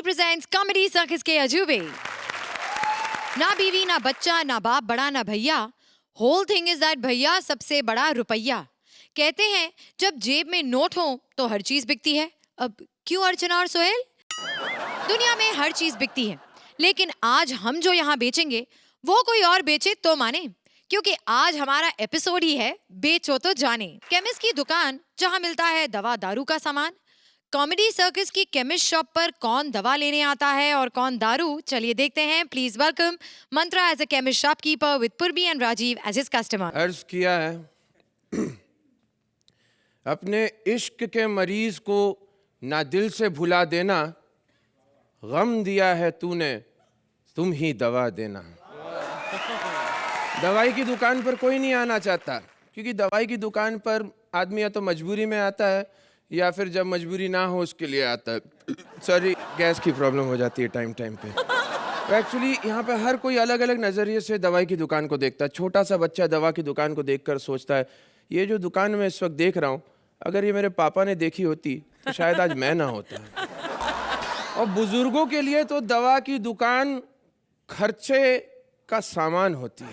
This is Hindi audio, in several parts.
टीवी प्रेजेंट्स कॉमेडी सर्कस के अजूबे। ना बीवी ना बच्चा ना बाप बड़ा ना भैया, होल थिंग इज दैट भैया सबसे बड़ा रुपया। कहते हैं जब जेब में नोट हो तो हर चीज बिकती है। अब क्यों अर्चना और सोहेल? दुनिया में हर चीज बिकती है, लेकिन आज हम जो यहाँ बेचेंगे वो कोई और बेचे तो माने, क्योंकि आज हमारा एपिसोड ही है बेचो तो जाने। केमिस्ट की दुकान जहाँ मिलता है दवा दारू का सामान। कॉमेडी सर्कस की केमिस्ट शॉप पर कौन दवा लेने आता है और कौन दारू, चलिए देखते हैं। Please welcome Mantra as a chemist shopkeeper with Purbi and Rajiv as his customer. अर्ज किया है अपने इश्क के मरीज को ना दिल से भुला देना, गम दिया है तूने तुम ही दवा देना। दवाई की दुकान पर कोई नहीं आना चाहता, क्योंकि दवाई की दुकान पर आदमी या तो मजबूरी में आता है या फिर जब मजबूरी ना हो उसके लिए आता है। सॉरी, गैस की प्रॉब्लम हो जाती है टाइम टाइम पे। तो एक्चुअली यहाँ पे हर कोई अलग अलग नज़रिए से दवाई की दुकान को देखता है। छोटा सा बच्चा दवा की दुकान को देखकर सोचता है ये जो दुकान मैं इस वक्त देख रहा हूँ, अगर ये मेरे पापा ने देखी होती तो शायद आज मैं ना होता। और बुजुर्गों के लिए तो दवा की दुकान खर्चे का सामान होती है।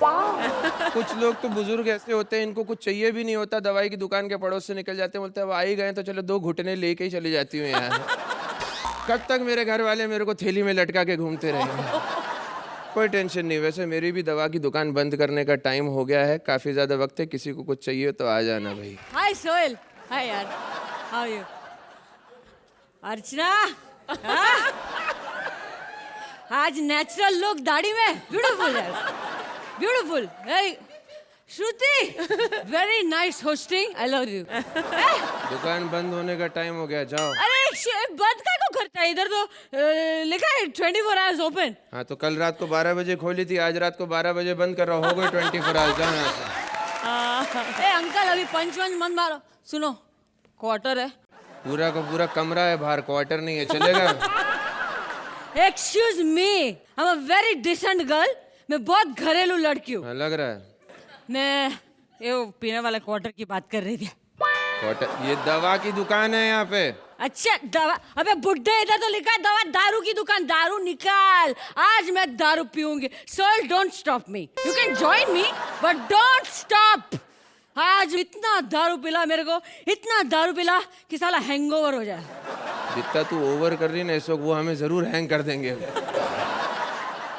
कुछ लोग तो बुजुर्ग ऐसे होते हैं इनको कुछ चाहिए भी नहीं होता, दवाई की दुकान के पड़ोस से निकल जाते हैं, बोलते हैं अब आ ही गए तो चलो 2 घुटने लेके ही चली जाती हूँ यहाँ। कब तक मेरे घर वाले मेरे को थैली में लटका के घूमते रहेंगे। कोई टेंशन नहीं। वैसे मेरी भी दवा की दुकान बंद करने का टाइम हो गया है, काफी ज्यादा वक्त है। किसी को कुछ चाहिए तो आ जाना भाई। हाय सोहेल। हाय यार, हाउ आर यू? अर्चना, आज नेचुरल लुक दाढ़ी में ब्यूटीफुल है, beautiful. Shruti, very nice hosting, I love you. दुकान बंद होने का टाइम हो गया, जाओ। अरे बंद का क्यों करता है? इधर तो लिखा है 24 आवर्स ओपन। हाँ तो कल रात को 12 बजे खोली थी, आज रात को 12 बजे बंद कर रहा, हो गए 24 आवर्स। जाओ यहाँ से। ए अंकल, अभी पंच मत मारो। सुनो, क्वार्टर है, पूरा का पूरा कमरा है बाहर, क्वार्टर नहीं है, चलेगा? Excuse me, I am a very decent girl. मैं बहुत घरेलू लड़की हूँ। लग रहा है। मैं ये पीने वाले क्वार्टर की बात कर रही थी। क्वार्टर? ये दवा की दुकान है यहाँ पे। अच्छा दवा? अबे बुड्ढे, इधर तो लिखा है दवा दारू की दुकान। दारू निकाल, आज मैं दारू पीऊंगी। Sohail, don't stop me. You can join me but don't stop. आज इतना दारू पिला मेरे को, इतना दारू पिला कि साला हैंगओवर हो जाए। जितना तू ओवर कर रही है ना इस वक्त, वो हमें जरूर हैंग कर देंगे।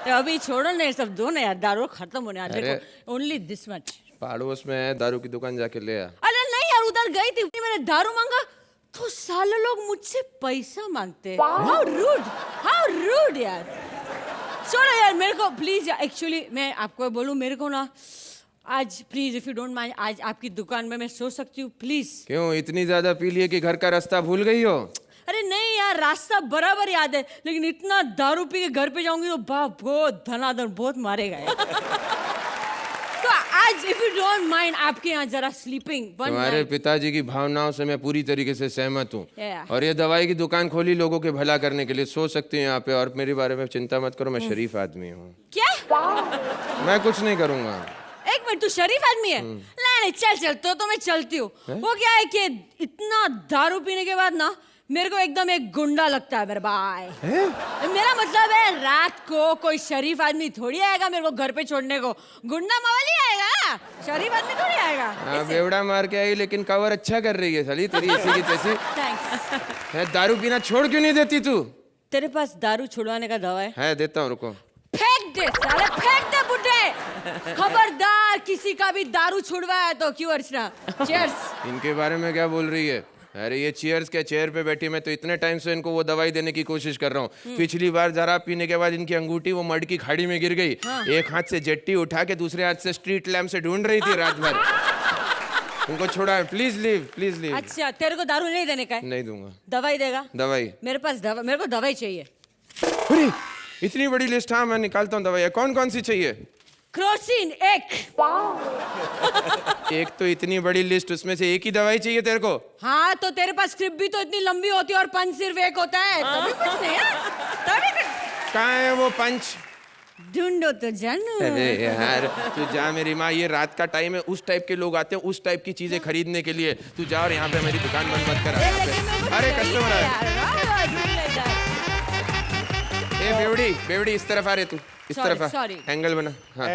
अभी छोड़ो ना, सब दो ना यार, दारू खत्म होने आज। देखो ओनली दिस मच। पड़ोस में है, दारू की दुकान जाके ले आ। अरे नहीं यार, उधर गई थी, मैंने दारू मांगा तो साले लोग मुझसे पैसा मांगते। हाउ रूड, हाउ रूड यार। छोड़ो यार मेरे को प्लीज। एक्चुअली मैं आपको बोलूं, मेरे को ना आज please if you don't mind, आज आपकी दुकान में मैं सो सकती हूँ प्लीज? क्यों, इतनी ज्यादा पी लिए कि घर का रास्ता भूल गई हो? अरे नहीं यार, रास्ता बराबर याद है, लेकिन इतना दारू पी के घर पे जाऊंगी तो बाप बहुत धनाधन बहुत मारेगा यार। तो आज इफ यू डोंट माइंड, आपके यहाँ जरा स्लीपिंग। तुम्हारे पिताजी की भावनाओं से मैं पूरी तरीके से सहमत हूँ। Yeah. और ये दवाई की दुकान खोली लोगों के भला करने के लिए, सो सकती हैं यहाँ पे। और मेरे बारे में चिंता मत करो, मैं शरीफ आदमी हूँ। क्या? मैं कुछ नहीं करूँगा। एक मिनट, तू शरीफ आदमी है? नहीं चल तो मैं चलती हूँ। वो क्या है कि इतना दारू पीने के बाद ना मेरे को एकदम एक गुंडा लगता है मेरे भाई। मेरा मतलब है रात को कोई शरीफ आदमी थोड़ी आएगा मेरे को घर पे छोड़ने को। गुंडा मवाली आएगा, शरीफ आदमी थोड़ी आएगा। हाँ, बेवड़ा मार के आई, लेकिन कवर अच्छा कर रही है साली तेरी ऐसी की तैसी। थैंक्स। दारू पीना छोड़ क्यों नहीं देती तू? तेरे पास दारू छुड़वाने का दवा है? देता हूँ, रुको। फेंक दे साले, फेंक दे बुड्ढे। खबरदार किसी का भी दारू छुड़वाया तो। क्यों अर्चना? चीयर्स। इनके बारे में क्या बोल रही है? अरे ये चीयर्स क्या, चेयर पे बैठी मैं तो इतने टाइम से इनको वो दवाई देने की कोशिश कर रहा हूँ। पिछली बार जरा पीने के बाद इनकी अंगूठी वो मड की खाड़ी में गिर गई। एक हाथ से जट्टी उठा के दूसरे हाथ से स्ट्रीट लैम्प से ढूंढ रही थी रात भर। उनको छोड़ा, प्लीज लीव, प्लीज लीव। अच्छा, तेरे को दारू नहीं देने का है? नहीं दूंगा। दवाई देगा? दवाई मेरे पास दवा, मेरे को दवाई चाहिए। अरे इतनी बड़ी लिस्ट। हाँ मैं निकालता हूँ दवाई। कौन कौन सी चाहिए? क्रोसिन एक। एक तो इतनी बड़ी लिस्ट, उसमें से एक ही दवाई चाहिए तेरे को? हाँ तो तेरे पास स्क्रिप्ट भी तो इतनी लंबी होती है और पंच सिर्फ एक होता है। तभी कुछ नहीं है, तभी कुछ। कहाँ है वो पंच? ढूंढो तो जानू। अरे यार तू जा मेरी माँ, ये रात का टाइम है, उस टाइप के लोग आते हैं उस टाइप की चीजें खरीदने के लिए। तू जा और यहाँ पे मेरी दुकान बंद मत कर। अरे कस्टमर है। बेवड़ी बेवड़ी इस तरफ आ रहे तू, इस Sorry, तरफ आ, sorry. एंगल बना। हाँ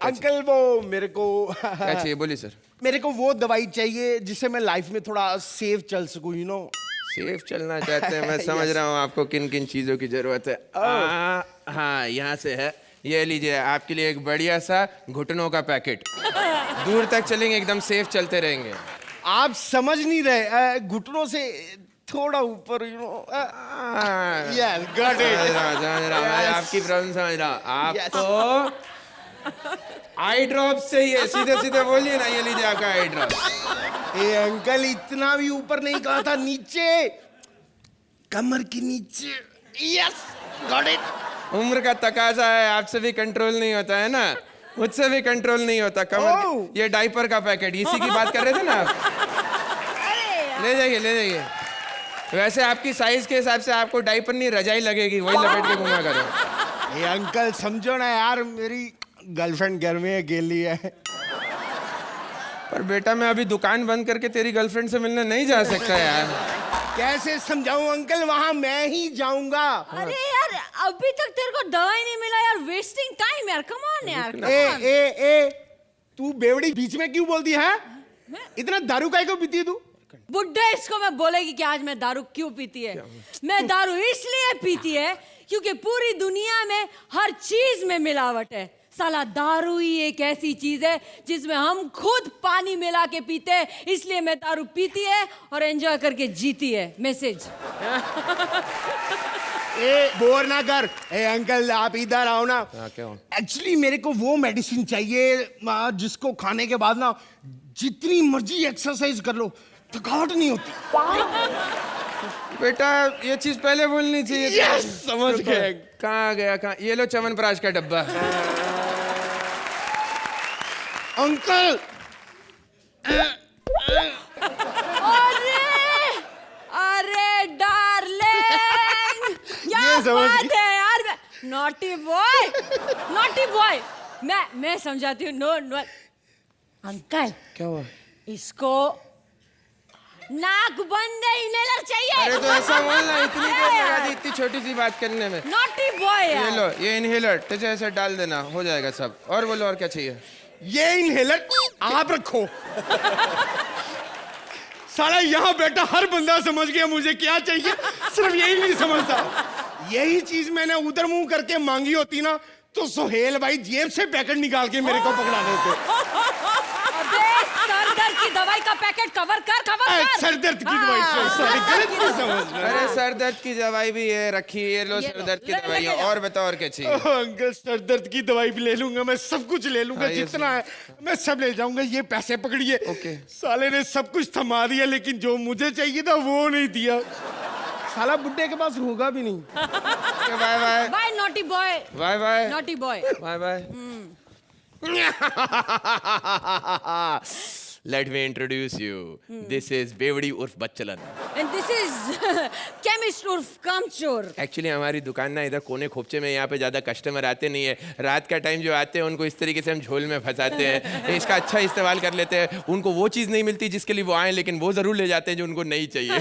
अंकल वो मेरे को क्या चाहिए बोलिए सर। मेरे को वो दवाई चाहिए जिससे मैं लाइफ में थोड़ा सेफ चल सकूं, यू नो। सेफ चलना चाहते हैं, मैं समझ रहा हूँ आपको किन किन चीज़ों की ज़रूरत है। हाँ यहाँ से है, ये लीजिए आपके लिए एक बढ़िया सा घुटनों का पैकेट। दूर तक चलेंगे, एकदम सेफ चलते रहेंगे। आप समझ नहीं रहे, घुटनों से थोड़ा ऊपर, you know. Yes got it. आपकी प्रॉब्लम समझ रहा हूँ। आपको आई ड्रॉप चाहिए, सीधे सीधे बोलिए ना, ये लीजिए आपका आई ड्रॉप। ए अंकल इतना भी ऊपर नहीं कहा था, नीचे कमर के नीचे। Yes got it. उम्र का तकाजा है, आपसे भी कंट्रोल नहीं होता है ना, मुझसे भी कंट्रोल नहीं होता। कमर ये डाइपर का पैकेट, इसी की बात कर रहे थे ना आप। ले जाइए ले जाइए। वैसे आपकी साइज के हिसाब से आपको डाइपर नहीं रजाई लगेगी, वही लपेट के घुमा करो। ए अंकल समझो ना यार, मेरी गर्लफ्रेंड घर में अकेली है। पर बेटा मैं अभी दुकान बंद करके तेरी गर्लफ्रेंड से मिलने नहीं जा सकता यार। कैसे समझाऊं अंकल, वहां मैं ही जाऊंगा। अरे यार अभी तक तेरे को दवाई नहीं मिला यार, वेस्टिंग टाइम यार, कम ऑन यार, come ए on. ए ए तू बेवड़ी बीच में क्यों बोलती है? इतना दारू काहे को पीती है तू? बुड्ढे इसको मैं बोलेगी कि आज मैं दारू क्यों पीती है। मैं दारू इसलिए पीती है क्योंकि पूरी दुनिया में हर चीज में मिलावट है। साला दारू ही एक ऐसी चीज है जिसमें हम खुद पानी मिला के पीते हैं, इसलिए मैं दारू पीती है और एंजॉय करके जीती है। मैसेज। ए बोर ना कर। ए अंकल आप इधर आओ ना। क्या हुआ? एक्चुअली मेरे को वो मेडिसिन चाहिए जिसको खाने के बाद ना जितनी मर्जी एक्सरसाइज कर लो थकावट नहीं होती। बेटा ये चीज पहले बोलनी चाहिए। Yes, समझ गए। कहाँ गया कहाँ, ये लो च्यवनप्राश का डब्बा। अंकल अरे अरे डार्लिंग, क्या ये समझ बात गई। है यार। Naughty boy, naughty boy. मैं समझाती हूँ। नो नो अंकल, क्या हुआ? इसको नाक बंद इनहेलर चाहिए। अरे तो ऐसा बोलना, इतनी देर लगा दी इतनी छोटी सी बात करने में। नॉटी बॉय ये यार। लो ये इनहेलर तुझे ऐसे डाल देना, हो जाएगा सब। और बोलो और क्या चाहिए? ये इनहेलर आप रखो। साला यहाँ बैठा हर बंदा समझ गया मुझे क्या चाहिए, सिर्फ यही नहीं समझता। यही चीज मैंने उधर मुंह करके मांगी होती ना तो सोहेल भाई जेब से पैकेट निकाल के मेरे को पकड़ा देते। अबे सर दर्द की दवाई का पैकेट कवर कर, कवर कर। सर दर्द की दवाई, सॉरी गलत नहीं समझ रहे। अरे सर दर्द की दवाई भी है रखी, ये लो सर दर्द की दवाई है। और बताओ और क्या चाहिए? अंकल सर दर्द की दवाई भी ले लूंगा, मैं सब कुछ ले लूंगा, हाँ, ये जितना है मैं सब ले जाऊंगा। ये पैसे पकड़िए। ओके। साले ने सब कुछ थमा दिया लेकिन जो मुझे चाहिए था वो नहीं दिया। साला बुड्ढे के पास होगा भी नहीं। Bye bye bye naughty boy, bye bye naughty boy. Bye bye. Let me introduce you. This is बेवड़ी उर्फ बच्चलन। And this is chemist उर्फ कामचोर। एक्चुअली हमारी दुकान ना इधर कोने खोपचे में, यहाँ पे ज़्यादा कस्टमर आते नहीं है। रात का टाइम जो आते हैं उनको इस तरीके से हम झोल में फंसाते हैं, इसका अच्छा इस्तेमाल कर लेते हैं। उनको वो चीज़ नहीं मिलती जिसके लिए वो आए, लेकिन वो ज़रूर ले जाते हैं जो उनको नहीं चाहिए।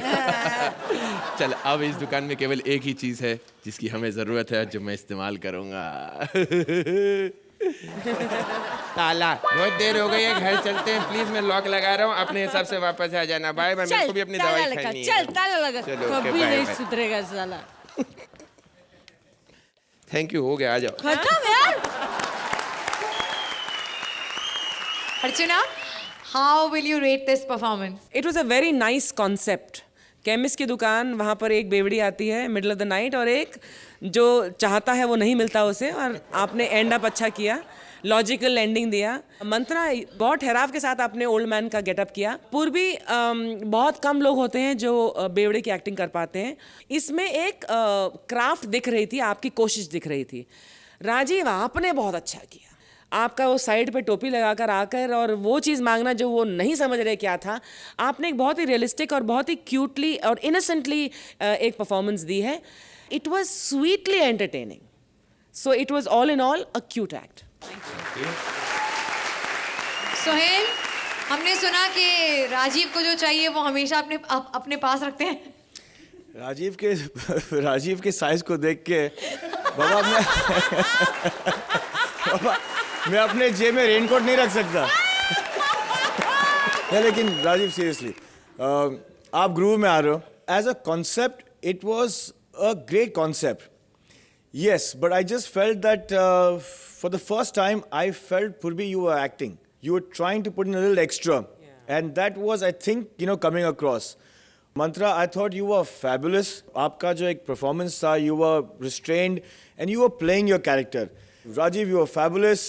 चल अब इस दुकान में केवल एक ही चीज़ है जिसकी हमें ज़रूरत है, जो मैं इस्तेमाल करूँगा। ताला। बहुत देर हो गई है, घर चलते हैं प्लीज। मैं लॉक लगा रहा हूँ, अपने हिसाब से वापस आ जाना। Bye bye. मेरे को भी अपनी दवाई खानी है। चल ताला लगा। चलो, okay, कभी bye, नहीं bye. सुधरेगा साला। थैंक यू, हो गया, आ जाओ। खत्म यार। Archana, how will you rate this performance? It was a very nice concept. Chemist की दुकान, वहाँ पर एक बेवड़ी आती है मिडिल ऑफ द नाइट, और एक जो चाहता है वो नहीं मिलता उसे, और आपने एंड अप अच्छा किया, लॉजिकल एंडिंग दिया। मंत्रा बहुत ठहराव के साथ आपने ओल्ड मैन का गेटअप किया। पूर्वी बहुत कम लोग होते हैं जो बेवड़े की एक्टिंग कर पाते हैं। इसमें एक क्राफ्ट दिख रही थी, आपकी कोशिश दिख रही थी। राजीव आपने बहुत अच्छा किया। आपका वो साइड पे टोपी लगाकर आकर और वो चीज़ मांगना जो वो नहीं समझ रहे क्या था, आपने एक बहुत ही रियलिस्टिक और बहुत ही क्यूटली और इनोसेंटली एक परफॉर्मेंस दी है। It was sweetly entertaining, so it was all in all a cute act. Sohail, हमने सुना कि राजीव को जो चाहिए वो हमेशा अपने पास रखते हैं। राजीव के साइज को देख के बाबा मैं अपने जेब में रेनकोट नहीं रख सकता। नहीं, लेकिन राजीव सीरियसली आप ग्रूव में आ रहे हो। As a concept it was a great concept, yes, but I just felt that for the first time I felt Purvi you were acting, you were trying to put in a little extra, and that was I think coming across. Mantra, I thought you were fabulous. आपका जो एक performance था, you were restrained and you were playing your character. Rajiv, you were fabulous.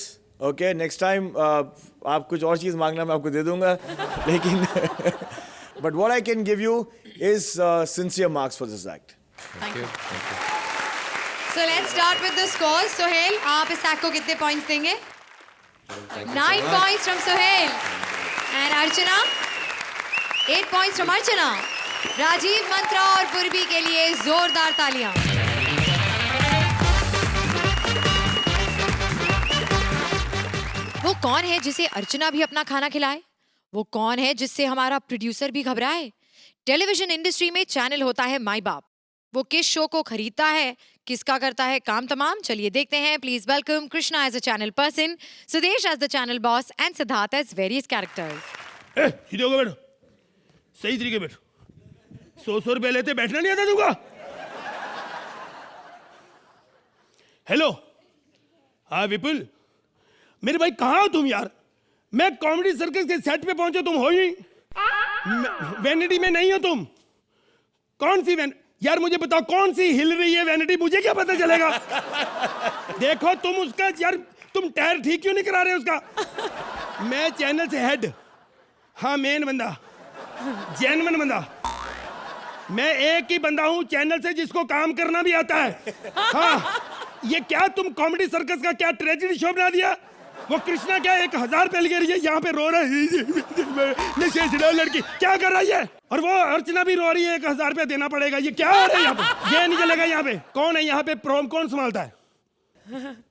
Okay, next time आप कुछ और चीज़ मांगना मैं आपको दे दूँगा, लेकिन but what I can give you is sincere marks for this act. Thank you. So let's start with the scores. Sohail, आप इस act को कितने points देंगे? 9 points from Sohail. And Archana, 8 points from Archana. Rajiv, मंत्रा और पूर्वी के लिए जोरदार तालियां। वो कौन है जिसे अर्चना भी अपना खाना खिलाए? वो कौन है जिससे हमारा प्रोड्यूसर भी घबराए? टेलीविजन इंडस्ट्री में चैनल होता है माई बाप। वो किस शो को खरीदता है, किसका करता है काम तमाम? चलिए देखते हैं। Please welcome Krishna as a channel person, Sudesh as the channel boss and Siddharth as various characters. सीधे होकर बैठो, सही तरीके बैठो। 100 रुपए लेते बैठना नहीं आता तुमको? हेलो, हाँ विपुल, मेरे भाई कहाँ हो तुम यार? मैं कॉमेडी सर्कस के सेट पे पहुंचा, तुम हो ही वैनिटी में नहीं हो तुम। कौन सी यार मुझे बताओ, कौन सी हिल रही है वैनिटी? मुझे क्या पता चलेगा? देखो तुम उसका यार, तुम टायर ठीक क्यों नहीं करा रहे उसका? मैं चैनल से हेड, हाँ मेन बंदा, जेन्युइन बंदा। मैं एक ही बंदा हूँ चैनल से जिसको काम करना भी आता है। हाँ, ये क्या तुम कॉमेडी सर्कस का क्या ट्रेजेडी शो बना दिया? वो कृष्णा क्या 1000 रुपए ले रही है, यहाँ पे रो रहा है लड़की, क्या कर रही है? और वो अर्चना भी रो रही है, 1000 रुपए देना पड़ेगा। ये क्या हो रहा है यहाँ पे? ये नहीं चलेगा यहाँ पे। कौन है यहाँ पे प्रोम, कौन संभालता है?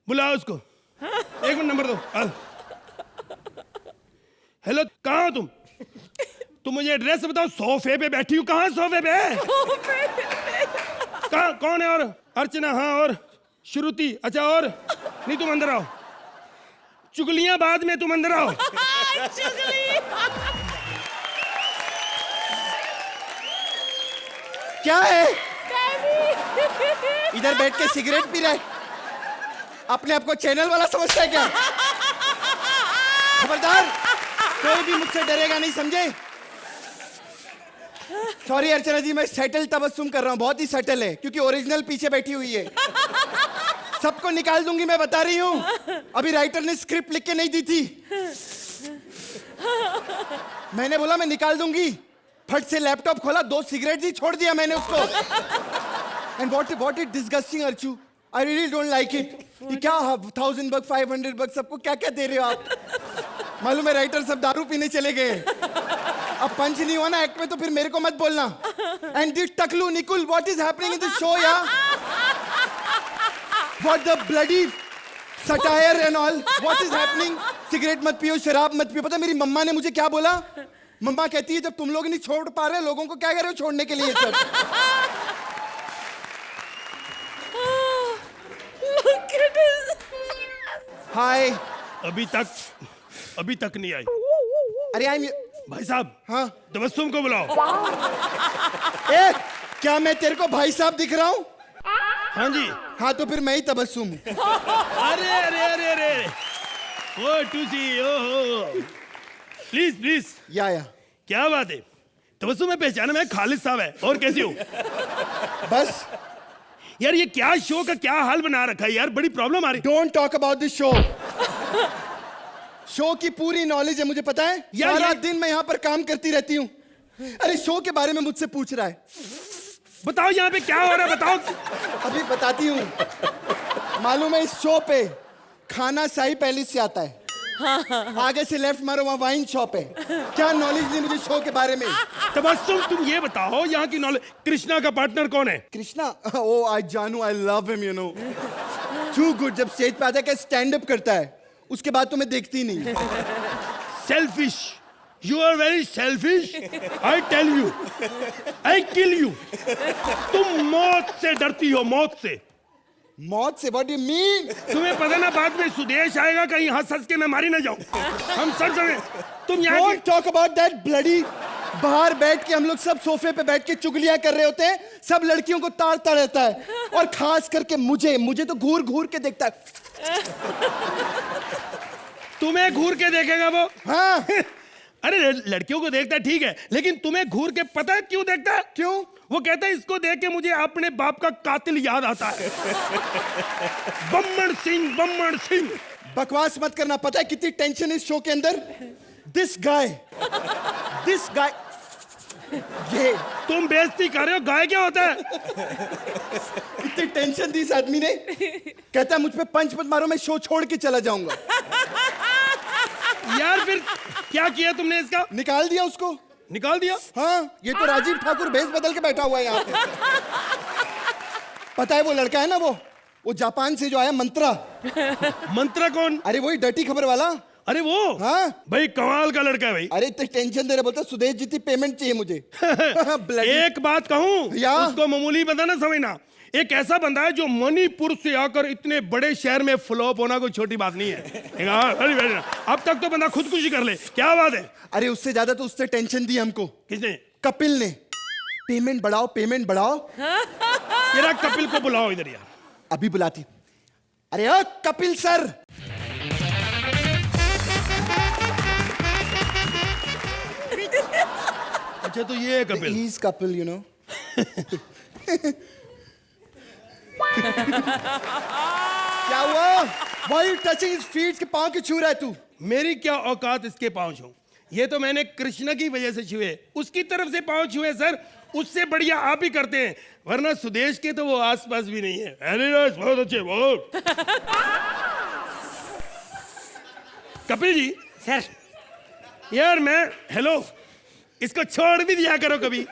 बुलाओ उसको। 1 मिनट नंबर दो। हेलो, कहाँ हो तुम? तुम मुझे एड्रेस बताओ। सोफे पे बैठी हूँ। कहाँ सोफे पे? कहाँ, कौन है? और अर्चना, हाँ, और श्रुति, अच्छा, और नहीं, तुम अंदर आओ। चुगलियां बाद में, तुम अंदर आओ। क्या है? इधर बैठ के सिगरेट पी रहा है, अपने आप को चैनल वाला समझता है क्या? खबरदार, कोई भी मुझसे डरेगा नहीं, समझे? सॉरी अर्चना जी, मैं सेटल तबस्सुम कर रहा हूँ, बहुत ही सेटल है, क्योंकि ओरिजिनल पीछे बैठी हुई है। सबको निकाल दूंगी, मैं बता रही हूँ। अभी राइटर ने स्क्रिप्ट लिख के नहीं दी थी, मैंने बोला मैं निकाल दूंगी। फट से लैपटॉप खोला, 2 सिगरेट दी, छोड़ दिया मैंने उसको। And what it disgusting Archu, I really don't like it. ये क्या 1000 bucks 500 bucks सबको क्या क्या दे रहे हो आप? मालूम है राइटर सब दारू पीने चले गए। अब पंच नहीं हुआ ना एक्ट में तो फिर मेरे को मत बोलना। एंड दिस टकलू Nikul, what is happening in this show यार? What the bloody satire and all? What is happening? Cigarette मत पियो, शराब मत पियो। पता मेरी मम्मा ने मुझे क्या बोला? मम्मा कहती है जब तुम लोग नहीं छोड़ पा रहे लोगों को, क्या कर रहे हो छोड़ने के लिए सब? हाय। अभी तक नहीं आई। अरे आई भाई साहब, हाँ तबस्सुम को बुलाओ। ए, क्या मैं तेरे को भाई साहब दिख रहा हूँ? हाँ जी। हाँ तो फिर मैं ही तबस्सुम। अरे अरे अरे अरे, ओ टूसी, ओ प्लीज या क्या बात है? तबस्सुम में पहचाना, मैं खालिद साहब है। और कैसी हो? बस यार ये क्या शो का क्या हाल बना रखा है यार, बड़ी प्रॉब्लम आ रही। Don't talk about this show. Show की पूरी नॉलेज है मुझे, पता है। सारा दिन मैं यहाँ पर काम करती रहती हूँ। अरे शो के बारे में मुझसे पूछ रहा है, बताओ यहाँ पे क्या हो रहा है, बताओ। अभी बताती हूँ। मालूम है इस शो पे खाना शाही पैलेस से आता है, आगे से लेफ्ट मारो वहाँ वाइन शॉप है। क्या नॉलेज नहीं मुझे शो के बारे में। तबस्सुम तुम ये बताओ यहाँ की नॉलेज, कृष्णा का पार्टनर कौन है? कृष्णा, ओ आई जानू, I love him, you know, too good. जब स्टेज पे आता है स्टैंड अप करता है, उसके बाद तो मैं देखती नहीं। Selfish, you are very selfish. I tell you, I kill you. तुम मौत से डरती हो, मौत से। मौत से? What you mean? तुम्हें पता ना बाद में सुदेश आएगा, कहीं हंस हंस के मैं मारी ना जाऊं। हम सब समय तुम यहाँ don't talk about that bloody. बाहर बैठ के हम लोग सब सोफे पे बैठ के चुगलियां कर रहे होते हैं, सब लड़कियों को ताड़ता रहता है, और खास करके मुझे तो घूर घूर के देखता है। तुम्हें घूर के देखेगा वो? हाँ। अरे लड़कियों को देखता है ठीक है, लेकिन तुम्हें घूर के पता है क्यों देखता है? क्यों? वो कहता है इसको देख के मुझे अपने बाप का कातिल याद आता है। बम्मण सिंह, बम्मण सिंह। बकवास मत करना। पता है कितनी टेंशन इस शो के अंदर? दिस गाय ये तुम बेइज्जती कर रहे हो, गाय क्या होता है? इतनी टेंशन दी इस आदमी ने, कहता है मुझ पे पंच मत मारो, मैं शो छोड़ के चला जाऊंगा। यार फिर क्या किया तुमने इसका? निकाल दिया उसको। निकाल दिया? हाँ, ये तो राजीव ठाकुर भेस बदल के बैठा हुआ है यहाँ पे। पता है वो लड़का है ना, वो जापान से जो आया, मंत्रा। मंत्रा कौन? अरे वही डर्टी खबर वाला। अरे वो? हाँ भाई कमाल का लड़का है भाई। अरे इतनी टेंशन दे रहे, बोलता सुदेश जितनी पेमेंट चाहिए मुझे। Bloody- एक बात कहूं, या? उसको मामूली बंदा ना समझना। एक ऐसा बंदा है जो मणिपुर से आकर इतने बड़े शहर में फ्लॉप होना कोई छोटी बात नहीं है। अब तक तो बंदा खुदकुशी कर ले, क्या बात है? अरे उससे ज्यादा तो उससे टेंशन दी हमको। किसने? कपिल ने। पेमेंट बढ़ाओ, पेमेंट बढ़ाओ। तेरा कपिल को बुलाओ इधर यार। अभी बुलाती। अरे ओ कपिल सर। अच्छा तो ये है Kapil. He's Kapil, you know. क्या हुआ? Why are you touching his feet? के पाँव क्यों छू रहा है तू? मेरी क्या औकात इसके पाँव छूं? ये तो मैंने कृष्ण की वजह से छुए, उसकी तरफ से पाँव छुए सर। उससे बढ़िया आप ही करते हैं, वरना सुदेश के तो वो आसपास भी नहीं है। वेरी नाइस, बहुत अच्छे, बहुत। कपिल जी। सर। यार मैं, हेलो, इसको छोड़ भी दिया करो कभी।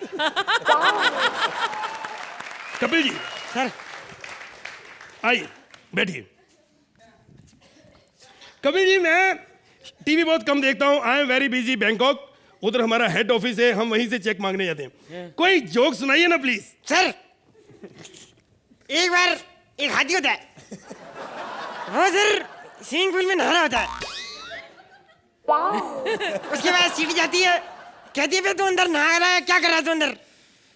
कपिल जी। सर। आइए बैठिए। कपिल जी मैं टीवी बहुत कम देखता हूँ। I am very busy Bangkok, उधर हमारा हेड ऑफिस है, हम वहीं से चेक मांगने जाते हैं। कोई जोक सुनाइए ना प्लीज। सर, एक बार एक हाथी होता है, वो सर स्विमिंग पूल में नहा रहा होता है। उसके बाद सीढ़ी जाती है, कहती है तू अंदर नहा रहा है, क्या कर रहा है तू अंदर?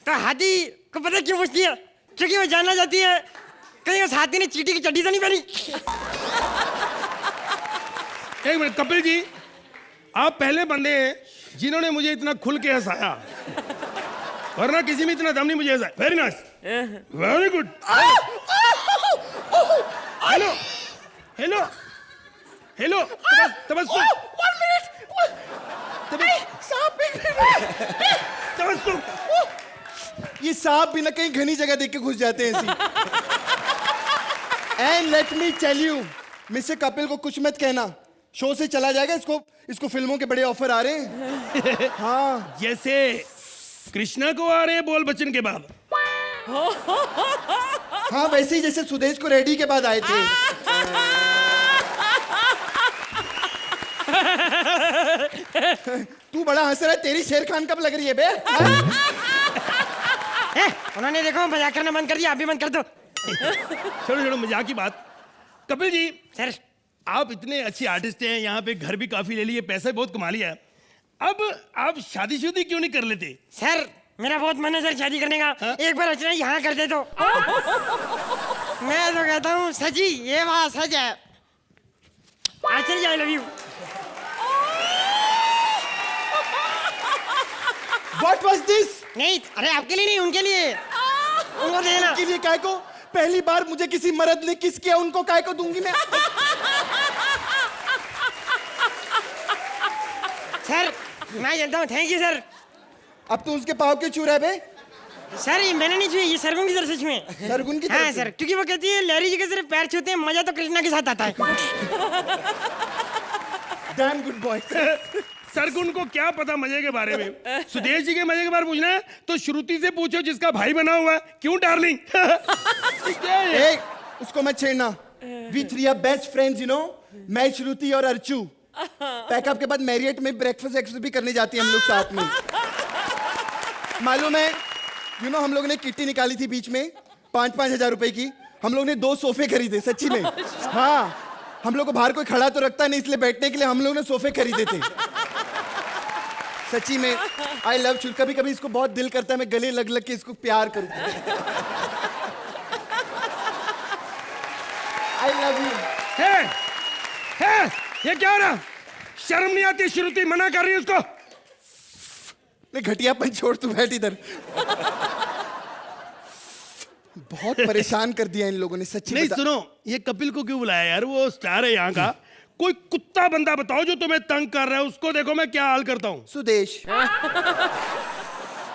तो हाथी को पता क्यों पूछती है? क्योंकि वो जानना चाहती है कहीं उस हाथी ने चींटी की चड्डी तो नहीं पहनी। एक मिनट कपिल जी, आप पहले बंदे हैं जिन्होंने मुझे इतना खुल के हंसाया, वरना किसी में इतना दम नहीं मुझे हंसाया। Very nice, very good. Hello hello hello, Tabassum, Tabassum. ये सांप भी ना कहीं घनी जगह देख के घुस जाते हैं ऐसी। And let me tell you, mister Kapil को कुछ मत कहना, शो से चला जाएगा। इसको फिल्मों के बड़े ऑफर आ रहे हैं। हाँ, जैसे कृष्णा को आ रहे हैं बोल बच्चन के बाद। हाँ वैसे ही जैसे सुदेश को रेडी के बाद आए थे। तू बड़ा हंस रहा है, तेरी शेर खान कब लग रही है बे? उन्होंने देखो मजाक करना बंद कर दिया, आप भी बंद कर दो। छोड़ो छोड़ो मजाक की बात। कपिल जी सर, आप इतने अच्छे आर्टिस्ट हैं, यहाँ पे घर भी काफी ले लिए, पैसा भी बहुत कमा लिया है, अब आप शादीशुदी क्यों नहीं कर लेते? सर मेरा बहुत मन है सर शादी करने का। हाँ? एक बार रचना यहाँ कर दे तो। मैं तो कहता हूँ सची, ये बात सच है। Aachal I love you. What was this? नहीं, अरे आपके लिए नहीं, उनके लिए, उनको देना। उनके लिए काय को? पहली बार मुझे किसी मर्द ने किस किया, उनको काय को दूंगी मैं? सर मैं जानता हूँ, थैंक यू सर। अब तू उसके पाँव क्यों छू रहा है बे? सर ये मैंने नहीं छुए, ये सरगुन की तरफ से छुए। सरगुन की तरफ हाँ से? सर, क्योंकि वो कहती है लहरी जी के सिर्फ पैर छूते हैं, मजा तो कृष्णा के साथ आता है। Damn good boy. सरगुन को क्या पता मजे के बारे में? सुदेश जी के मजे के बारे में पूछना है तो श्रुति से पूछो जिसका भाई बना हुआ है। क्यों डार्लिंग? क्या है? Hey, उसको मत छेड़ना। We three are best friends, you know. मैं, श्रुति और अर्चू। पैकअप के बाद मैरियट में ब्रेकफास्ट भी करने जाती हैं हम लोग साथ में। मालूम है, you know, हम लोग ने किट्टी निकाली थी बीच में 5-5 हजार रुपए की, हम लोग ने 2 सोफे खरीदे सच्ची में। हाँ, हम लोग को बाहर कोई खड़ा तो रखता नहीं, इसलिए बैठने के लिए हम लोग ने सोफे खरीदे थे। सच्ची में आई लव यू। कभी कभी इसको बहुत दिल करता है मैं गले लग लग के इसको प्यार करूं। आई लव यू। है ये क्या हो रहा? शर्म नहीं आती? श्रुति मना कर रही है उसको। नहीं घटियापन छोड़, तू बैठ इधर। बहुत परेशान कर दिया इन लोगों ने सच्ची। नहीं सुनो, ये कपिल को क्यों बुलाया यार? वो स्टार है यहाँ का। कोई कुत्ता बंदा बताओ जो तुम्हें तंग कर रहा है, उसको देखो मैं क्या हाल करता हूँ। सुदेश।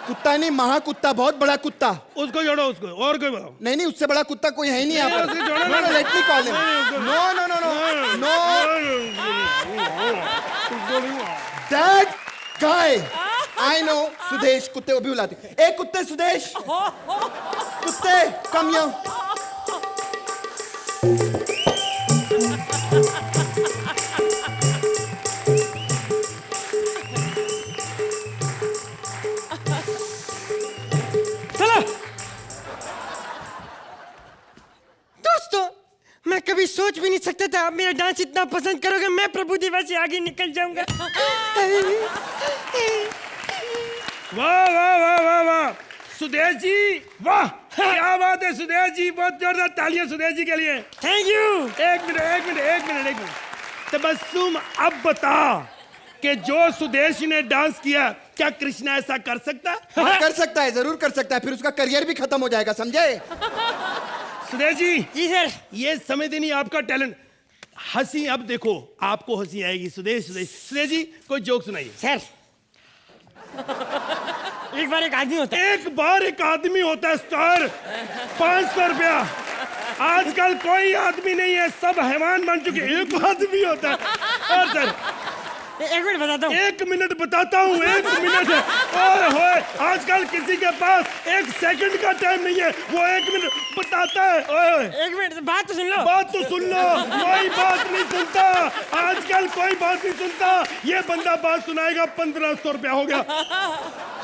कुत्ता नहीं, महाकुत्ता, बहुत बड़ा कुत्ता। उसको जोड़ो, उसको। और कोई बताओ। नहीं नहीं, उससे बड़ा कुत्ता कोई है ही नहीं यहाँ पर। उसको जोड़ो नो ना। Let me call him. No no no no no, that guy. I know. Sudesh, कुत्ते को भी बुलाते। ए कुत्ते, सुदेश, कुत्ते कम हियर। चलो दोस्तों, मैं कभी सोच भी नहीं सकता था आप मेरा डांस इतना पसंद करोगे। मैं प्रभु देवा से आगे निकल जाऊंगा। वाह वाह वाह वाह वाह सुदेश जी, वाह क्या बात है सुदेश जी। बहुत जोरदार तालियां सुदेश जी के लिए। Thank you. एक मिनट। तबस्सुम, अब बता कि जो सुदेश ने डांस किया, क्या कृष्णा ऐसा कर सकता है? हाँ, कर सकता है, जरूर कर सकता है। फिर उसका करियर भी खत्म हो जाएगा, समझे? सुदेश जी, जी सर। ये समझते नहीं आपका टैलेंट। हंसी, अब देखो आपको हंसी आएगी। सुदेश जी कोई जोक सुनाइए। सर, एक बार एक आदमी होता है। एक बार एक आदमी होता है स्टार। 500 रुपया। आजकल कोई आदमी नहीं है, सब हैवान बन चुके। एक आदमी होता है। और सर, एक मिनट बताता हूँ। 1 मिनट बताता हूँ। 1 मिनट। ओए होए, आजकल किसी के पास 1 सेकंड का टाइम नहीं है, वो 1 मिनट बताता है। ओए, एक मिनट, बात तो सुन लो। बात तो सुन लो। कोई बात नहीं सुनता आजकल, कोई बात नहीं सुनता। ये बंदा बात सुनाएगा, 1500 रुपया हो गया।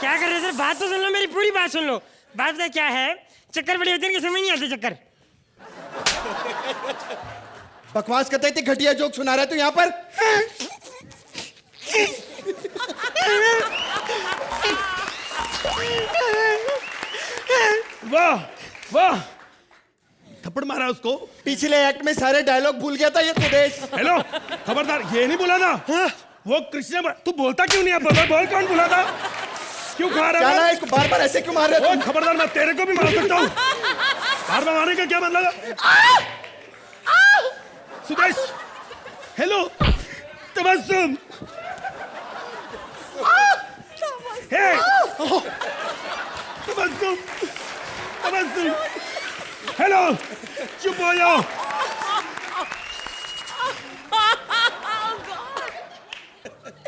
क्या कर रहे हो सर? बात तो सुन लो, मेरी पूरी बात सुन लो। बात पता क्या है, चक्कर बड़े होते हैं कि समझ नहीं आते चक्कर। बकवास करता है, इतनी घटिया जोक सुना रहा है तू यहाँ पर। वाह वाह, थप्पड़ मारा उसको। पिछले एक्ट में सारे डायलॉग भूल गया था ये सुदेश। हेलो, खबरदार, ये नहीं बोला था। वो कृष्ण, तू बोलता क्यों नहीं है? बोल कौन बोला था? क्यों खा रहा क्या है? ना, इसको बार बार ऐसे क्यों मार रहे हो? खबरदार, मैं तेरे को भी मार सकता हूँ। बार बार मारने का क्या मतलब है? सुदेश, हेलो, तबस्सुम। हे, तबस्सुम, हेलो, चुप हो जाओ।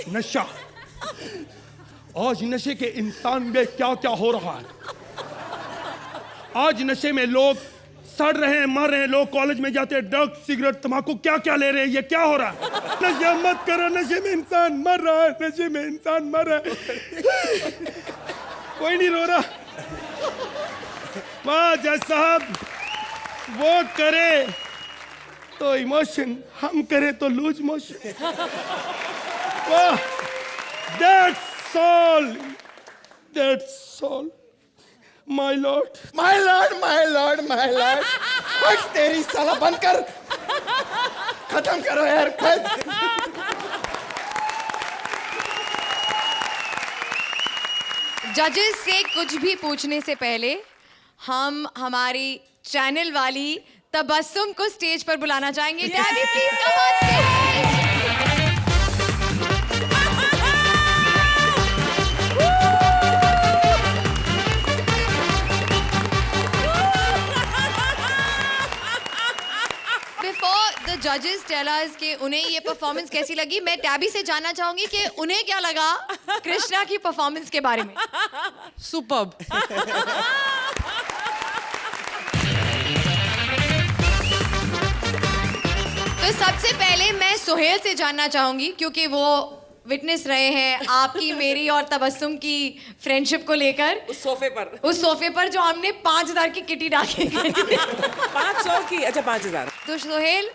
नशा, आज नशे के इंसान में क्या क्या हो रहा है। आज नशे में लोग सड़ रहे हैं, मर रहे हैं। लोग कॉलेज में जाते हैं, ड्रग्स, सिगरेट, तंबाकू क्या क्या ले रहे हैं। ये क्या हो रहा है? नशा मत करो, नशे में इंसान मर रहा है। नशे में इंसान मर रहा है। कोई नहीं रो रहा। वाह जज साहब, वो करे तो इमोशन, हम करे तो लूज मोशन। वाह, that's all, that's all my Lord. My Lord, my Lord, my Lord. बस तेरी साला बंद कर, खत्म करो यार। जजेस से कुछ भी पूछने से पहले हम हमारी चैनल वाली तबस्सुम को स्टेज पर बुलाना चाहेंगे। Daddy please come on stage. The जजेस टेल अस कि उन्हें ये परफॉर्मेंस कैसी लगी। मैं टैबी से जानना चाहूंगी कि उन्हें क्या लगा कृष्णा की परफॉर्मेंस के बारे में। सुपर्ब। तो सबसे पहले मैं सुहेल से जानना चाहूंगी, क्योंकि वो विटनेस रहे हैं आपकी मेरी और तबस्सुम की फ्रेंडशिप को लेकर उस सोफे पर जो हमने 5,000 की किटी डाली 500 की, अच्छा 5,000। तो सोहेल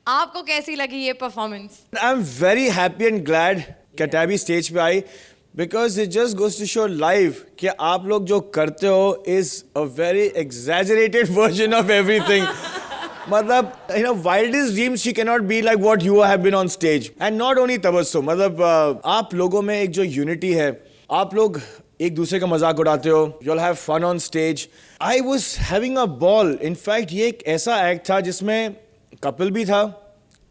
आपको कैसी लगी ये performance? I'm very happy and glad Katabi stage पे आई because it just goes to show live कि आप लोग जो करते हो is a very exaggerated version of everything. मतलब you know wildest dreams she cannot be like what you have been on stage and not only Tabassum मतलब आप लोगों में एक जो unity है, आप लोग एक दूसरे का मजाक उड़ाते हो, you'll have fun on stage. I was having a ball. In fact ये एक ऐसा act था जिसमें couple भी था.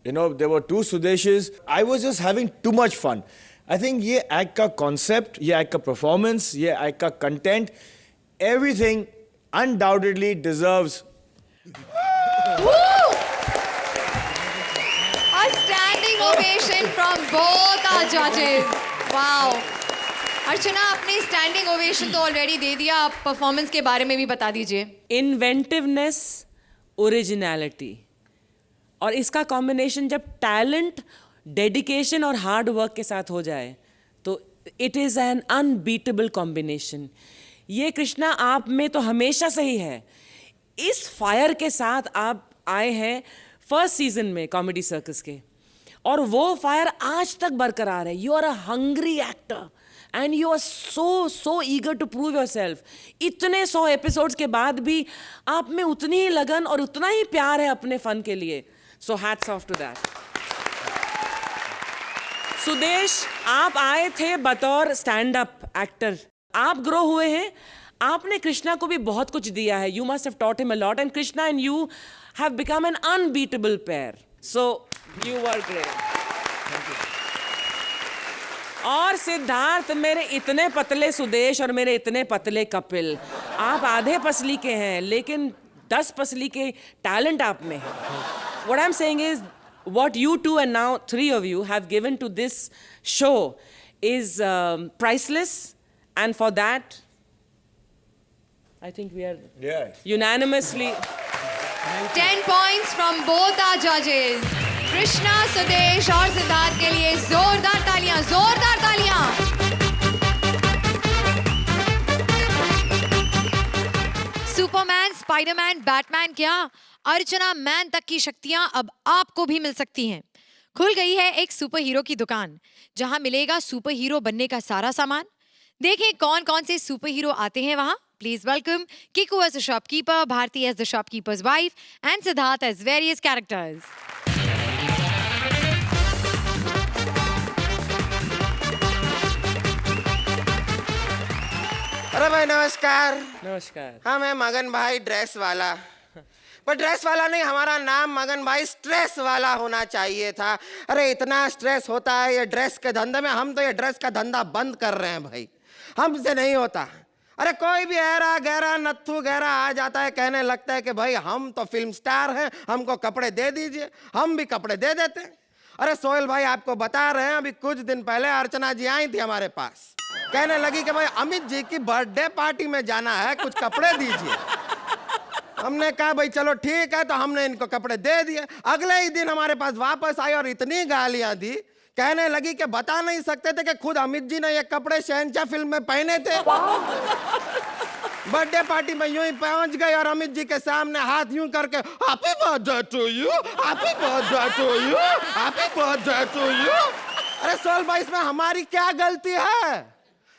You know, there were 2 Sudeshis. I was just having too much fun. I think ये act का concept, ये act का performance, ये act का content, everything undoubtedly deserves. A standing ovation from both our judges. Wow. अर्चना आपने स्टैंडिंग ओवेशन तो ऑलरेडी दे दिया, आप परफॉर्मेंस के बारे में भी बता दीजिए। इन्वेंटिवनेस, ओरिजिनलिटी, और इसका कॉम्बिनेशन जब टैलेंट, डेडिकेशन और हार्ड वर्क के साथ हो जाए तो it is an unbeatable combination. ये कृष्णा आप में तो हमेशा से ही है, इस फायर के साथ आप आए हैं फर्स्ट सीजन में कॉमेडी सर्कस के, और वो फायर आज तक बरकरार है। You are a hungry actor and you are so eager to prove yourself. इतने 100 एपिसोड्स के बाद भी आप में उतनी ही लगन और उतना ही प्यार है अपने फन के लिए। So hats off to that. Sudesh, आप आए थे बतौर स्टैंड अप एक्टर, आप ग्रो हुए हैं, आपने कृष्णा को भी बहुत कुछ दिया है। You must have taught him a lot and Krishna and you have become an unbeatable pair. So you were great. और सिद्धार्थ, मेरे इतने पतले सुदेश और मेरे इतने पतले कपिल, आप आधे पसली के हैं लेकिन 10 पसली के टैलेंट आप में है। What I'm saying is, what you two and now 3 of you have given to this show is priceless, and for that, I think we are unanimously 10 points from both our judges. Krishna, Sudesh और सिद्धार्थ के लिए जोरदार तालियां, जोरदार तालियां। सुपरमैन, स्पाइडरमैन, बैटमैन क्या, अर्चना मैन तक की शक्तियां अब आपको भी मिल सकती हैं। खुल गई है एक सुपर हीरो की दुकान जहां मिलेगा सुपर हीरो बनने का सारा सामान। देखें कौन कौन से सुपर हीरो आते हैं वहां। Please welcome Kiku as the shopkeeper, Bharti as the shopkeeper's wife and Siddharth as various characters. अरे भाई नमस्कार। नमस्कार। हाँ, मैं मगन भाई ड्रेस वाला, पर ड्रेस वाला नहीं, हमारा नाम मगन भाई स्ट्रेस वाला होना चाहिए था। अरे इतना स्ट्रेस होता है ये ड्रेस के धंधे में, हम तो ये ड्रेस का धंधा बंद कर रहे हैं भाई, हमसे नहीं होता। अरे कोई भी ऐरा गहरा नत्थू गहरा आ जाता है, कहने लगता है कि भाई हम तो फिल्म स्टार हैं, हमको कपड़े दे दीजिए, हम भी कपड़े दे देते हैं। अरे सोहेल भाई आपको बता रहे हैं, अभी कुछ दिन पहले अर्चना जी आई थी हमारे पास, कहने लगी कि भाई अमित जी की बर्थडे पार्टी में जाना है, कुछ कपड़े दीजिए। हमने कहा भाई चलो ठीक है, तो हमने इनको कपड़े दे दिए। अगले ही दिन हमारे पास वापस आई और इतनी गालियां दी, कहने लगी कि बता नहीं सकते थे कि खुद अमित जी ने ये कपड़े शहंशाह फिल्म में पहने थे। बर्थडे पार्टी में यूं ही पहुंच गई और अमित जी के सामने हाथ यूं करके happy birthday to you, happy birthday to you, happy birthday to you. अरे सोहेल भाई इसमें हमारी क्या गलती है?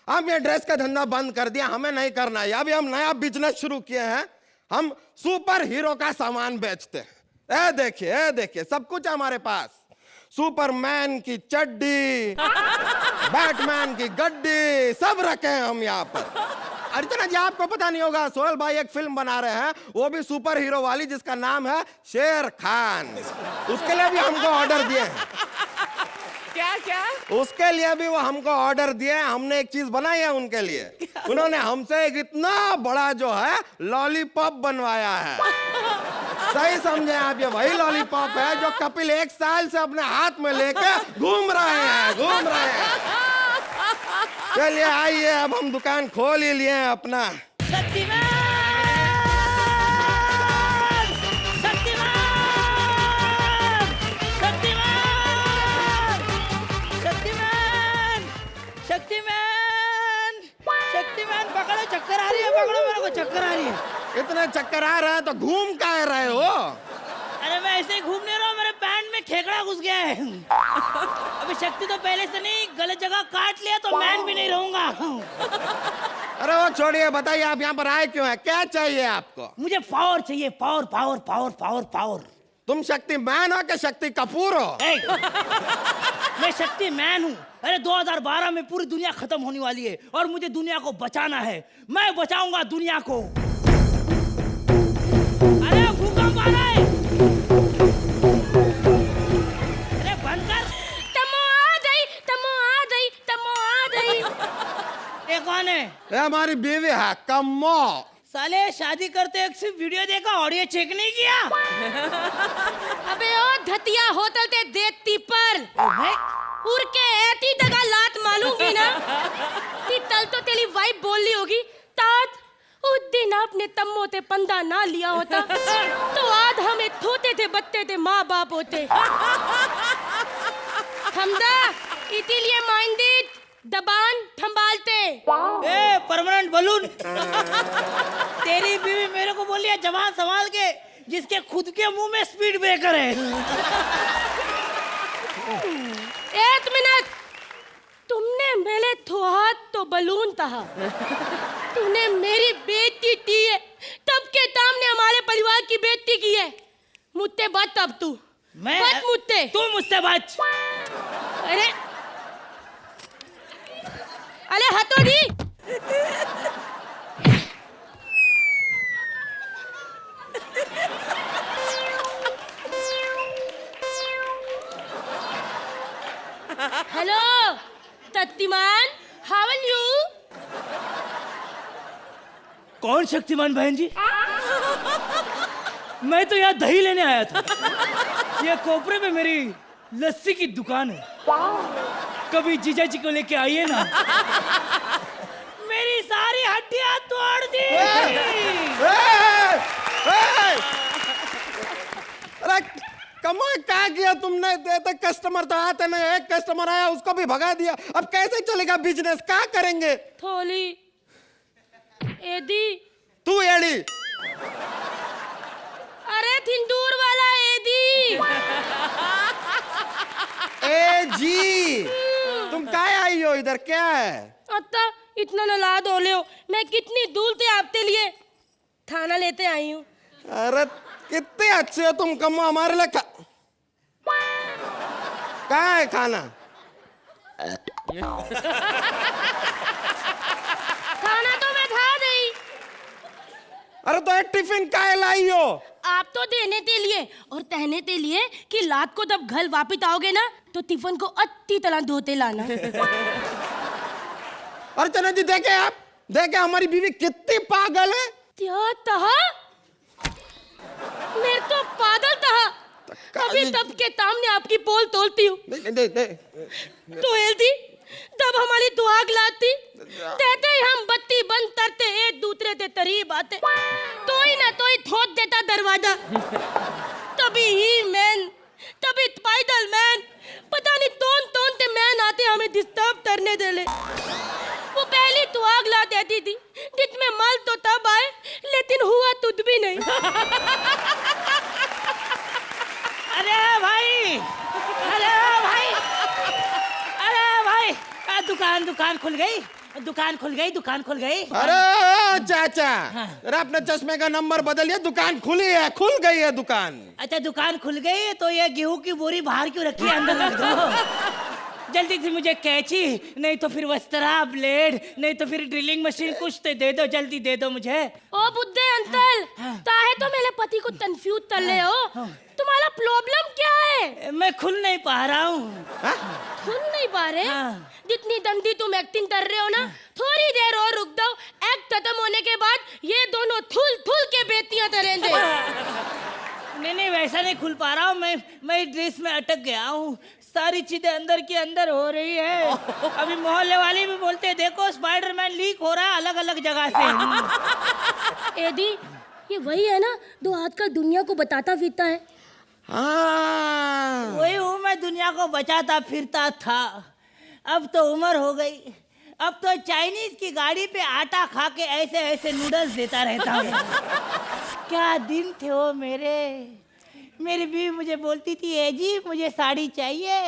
हम ये ड्रेस का धंधा बंद कर दिया, हमें नहीं करना है। अभी हम नया बिजनेस शुरू किए हैं, हम सुपर हीरो का सामान बेचते हैं। ए देखिए सब कुछ है हमारे पास। सुपरमैन की चड्डी, बैटमैन की गड्डी, सब रखे हैं हम यहाँ पर। अर्चना जी आपको पता नहीं होगा, सोहेल भाई एक फिल्म बना रहे हैं, वो भी सुपर हीरो वाली, जिसका नाम है शेर खान। उसके लिए भी हमको ऑर्डर दिए हैं। क्या? उसके लिए भी वो हमको ऑर्डर दिए। हमने एक चीज बनाई है उनके लिए। उन्होंने हमसे एक इतना बड़ा जो है लॉलीपॉप बनवाया है। सही समझे आप, ये वही लॉलीपॉप है जो कपिल 1 साल से अपने हाथ में लेके घूम रहे हैं। चलिए आइए, अब हम दुकान खोल ही लिए हैं अपना। अगर आ रहे हैं तो घूम का रहे हो? अरे मैं ऐसे ही घूम नहीं रहा हूँ, मेरे पैंट में खेकड़ा घुस गया है। अभी शक्ति तो पहले से नहीं, गलत जगह काट लिया तो मैन भी नहीं रहूंगा। अरे वो छोड़िए, बताइए आप यहाँ पर आए क्यों हैं? क्या चाहिए आपको? मुझे पावर चाहिए, power power power power power. तुम शक्ति मैन हो कि शक्ति कपूर हो? मैं शक्ति मैन हूँ। अरे 2012 में पूरी दुनिया खत्म होने वाली है और मुझे दुनिया को बचाना है। मैं बचाऊंगा दुनिया को। अरे भूकंप आ रहा है, अरे बंद कर। तमो आ गई, तमो आ गई, तमो आ गई। ये कौन है? ये हमारी बीवी है कम्मो। साले शादी करते एक सिर्फ वीडियो देखा, ऑडियो चेक नहीं किया। अबे ओ धतिया होटल ते देती पर उड़ के ऐती दगा लात मालूंगी ना कि तल तो तेरी वाइफ बोल ली होगी तात उस दिन आपने तम्मो ते पंदा ना लिया होता तो आज हमें थोते थे बत्ते थे माँ बाप होते। हमदा इसीलिए माइंडेड दबान संभालते। A permanent balloon. तेरी बीवी मेरे को बोली है जवान संभाल के, जिसके खुद के मुंह में स्पीड ब्रेकर है। एक मिनट, तुमने मेरे हाथ तो बलून था, तूने मेरी बेइज्जती की है, तब के सामने हमारे परिवार की बेइज्जती की है। मुझसे बच अब तू। मैं बच मुझसे। तू मुझसे बच। अरे अरे हटो दी। हेलो तत्तीमान, हाउ आर यू? कौन शक्तिमान बहन जी? मैं तो यहाँ दही लेने आया था। ये कोपरे में मेरी लस्सी की दुकान है, कभी जीजा जी को लेके आइए ना। मेरी सारी हड्डियां तोड़ दी। अरे कमो, क्या किया तुमने? तक कस्टमर तो आते नहीं, एक कस्टमर आया उसको भी भगा दिया। अब कैसे चलेगा बिजनेस? क्या करेंगे? थोली एदी। तू एड़ी? अरे थिंदूर वाला एदी। ए जी, तुम काय आई हो इधर? क्या है? अत्ता इतना नालाद हो ले हो, मैं कितनी दूर से आपके लिए थाना लेते आई हूँ। अरे कितने अच्छे हो तुम कमो, हमारे लिए क्या है खाना? खाना तो मैं खा गई। अरे तो एक टिफिन काय लाई हो? आप तो देने के लिए और कहने के लिए कि रात को जब घर वापिस आओगे ना तो टिफिन को अच्छी तरह धोते लाना। अरे चलो जी, देखे आप, देखे हमारी बीवी कितनी पागल है। क्या तहा? मेरे तो पागल तहा। अभी तब के सामने आपकी पोल तोलती हूँ। तो हेल्दी तब हमारी दुआग लाती, कहते ही हम बत्ती बंद करते, एक दूसरे से करीब आते, तो ही ना तो ही ठोक देता दरवाजा। तभी ही मैन, तभी स्पाइडर मैन, पता नहीं कौन कौन से मैन आते हमें डिस्टर्ब करने दे ले। वो पहली दुआग ला देती थी जिसमें मल तो तब आए, लेकिन हुआ तुझ भी नहीं। अरे भाई, अरे भाई, अरे भाई, दुकान दुकान खुल गई, दुकान खुल गई, दुकान खुल गई। अरे चाचा, अरे अपने चश्मे का नंबर बदलिए, दुकान खुली है, खुल गई है दुकान। अच्छा दुकान खुल गई है तो ये गेहूं की बोरी बाहर क्यों रखी है? अंदर रख दो। जल्दी से मुझे कैंची, नहीं तो फिर वस्त्रा, ब्लेड, नहीं तो फिर ड्रिलिंग मशीन, कुछ तो दे दो, जल्दी दे दो मुझे। ओ बुद्धे अंकल, काहे तो मेरे पति को कंफ्यूज कर ले हो? तुम्हारा प्रॉब्लम क्या है? मैं खुल नहीं पा रहा हूँ। खुल नहीं पा रहे? हाँ। जितनी दंडी तुम एक्टिंग कर रहे हो ना, थोड़ी देर और रुक दो, एक्ट खत्म होने के बाद ये दोनों थुल थुल के बेटियां तरेंगे। नहीं नहीं, वैसा नहीं खुल पा रहा हूँ, मैं ड्रेस में अटक गया हूँ, सारी चीजें अंदर की अंदर हो रही है। अभी मोहल्ले वाले भी बोलते हैं देखो स्पाइडरमैन लीक हो रहा है अलग अलग जगह से। एडी, ये वही है ना जो आजकल दुनिया को बताता फिरता है? हाँ, वही हूँ मैं, दुनिया को बचाता फिरता था। अब तो उम्र हो गई, अब तो चाइनीज की गाड़ी पे आटा खा के ऐसे ऐसे नूडल्स देता रहता हूँ। क्या दिन थे वो मेरे। मेरी बीवी मुझे बोलती थी ए जी मुझे साड़ी चाहिए,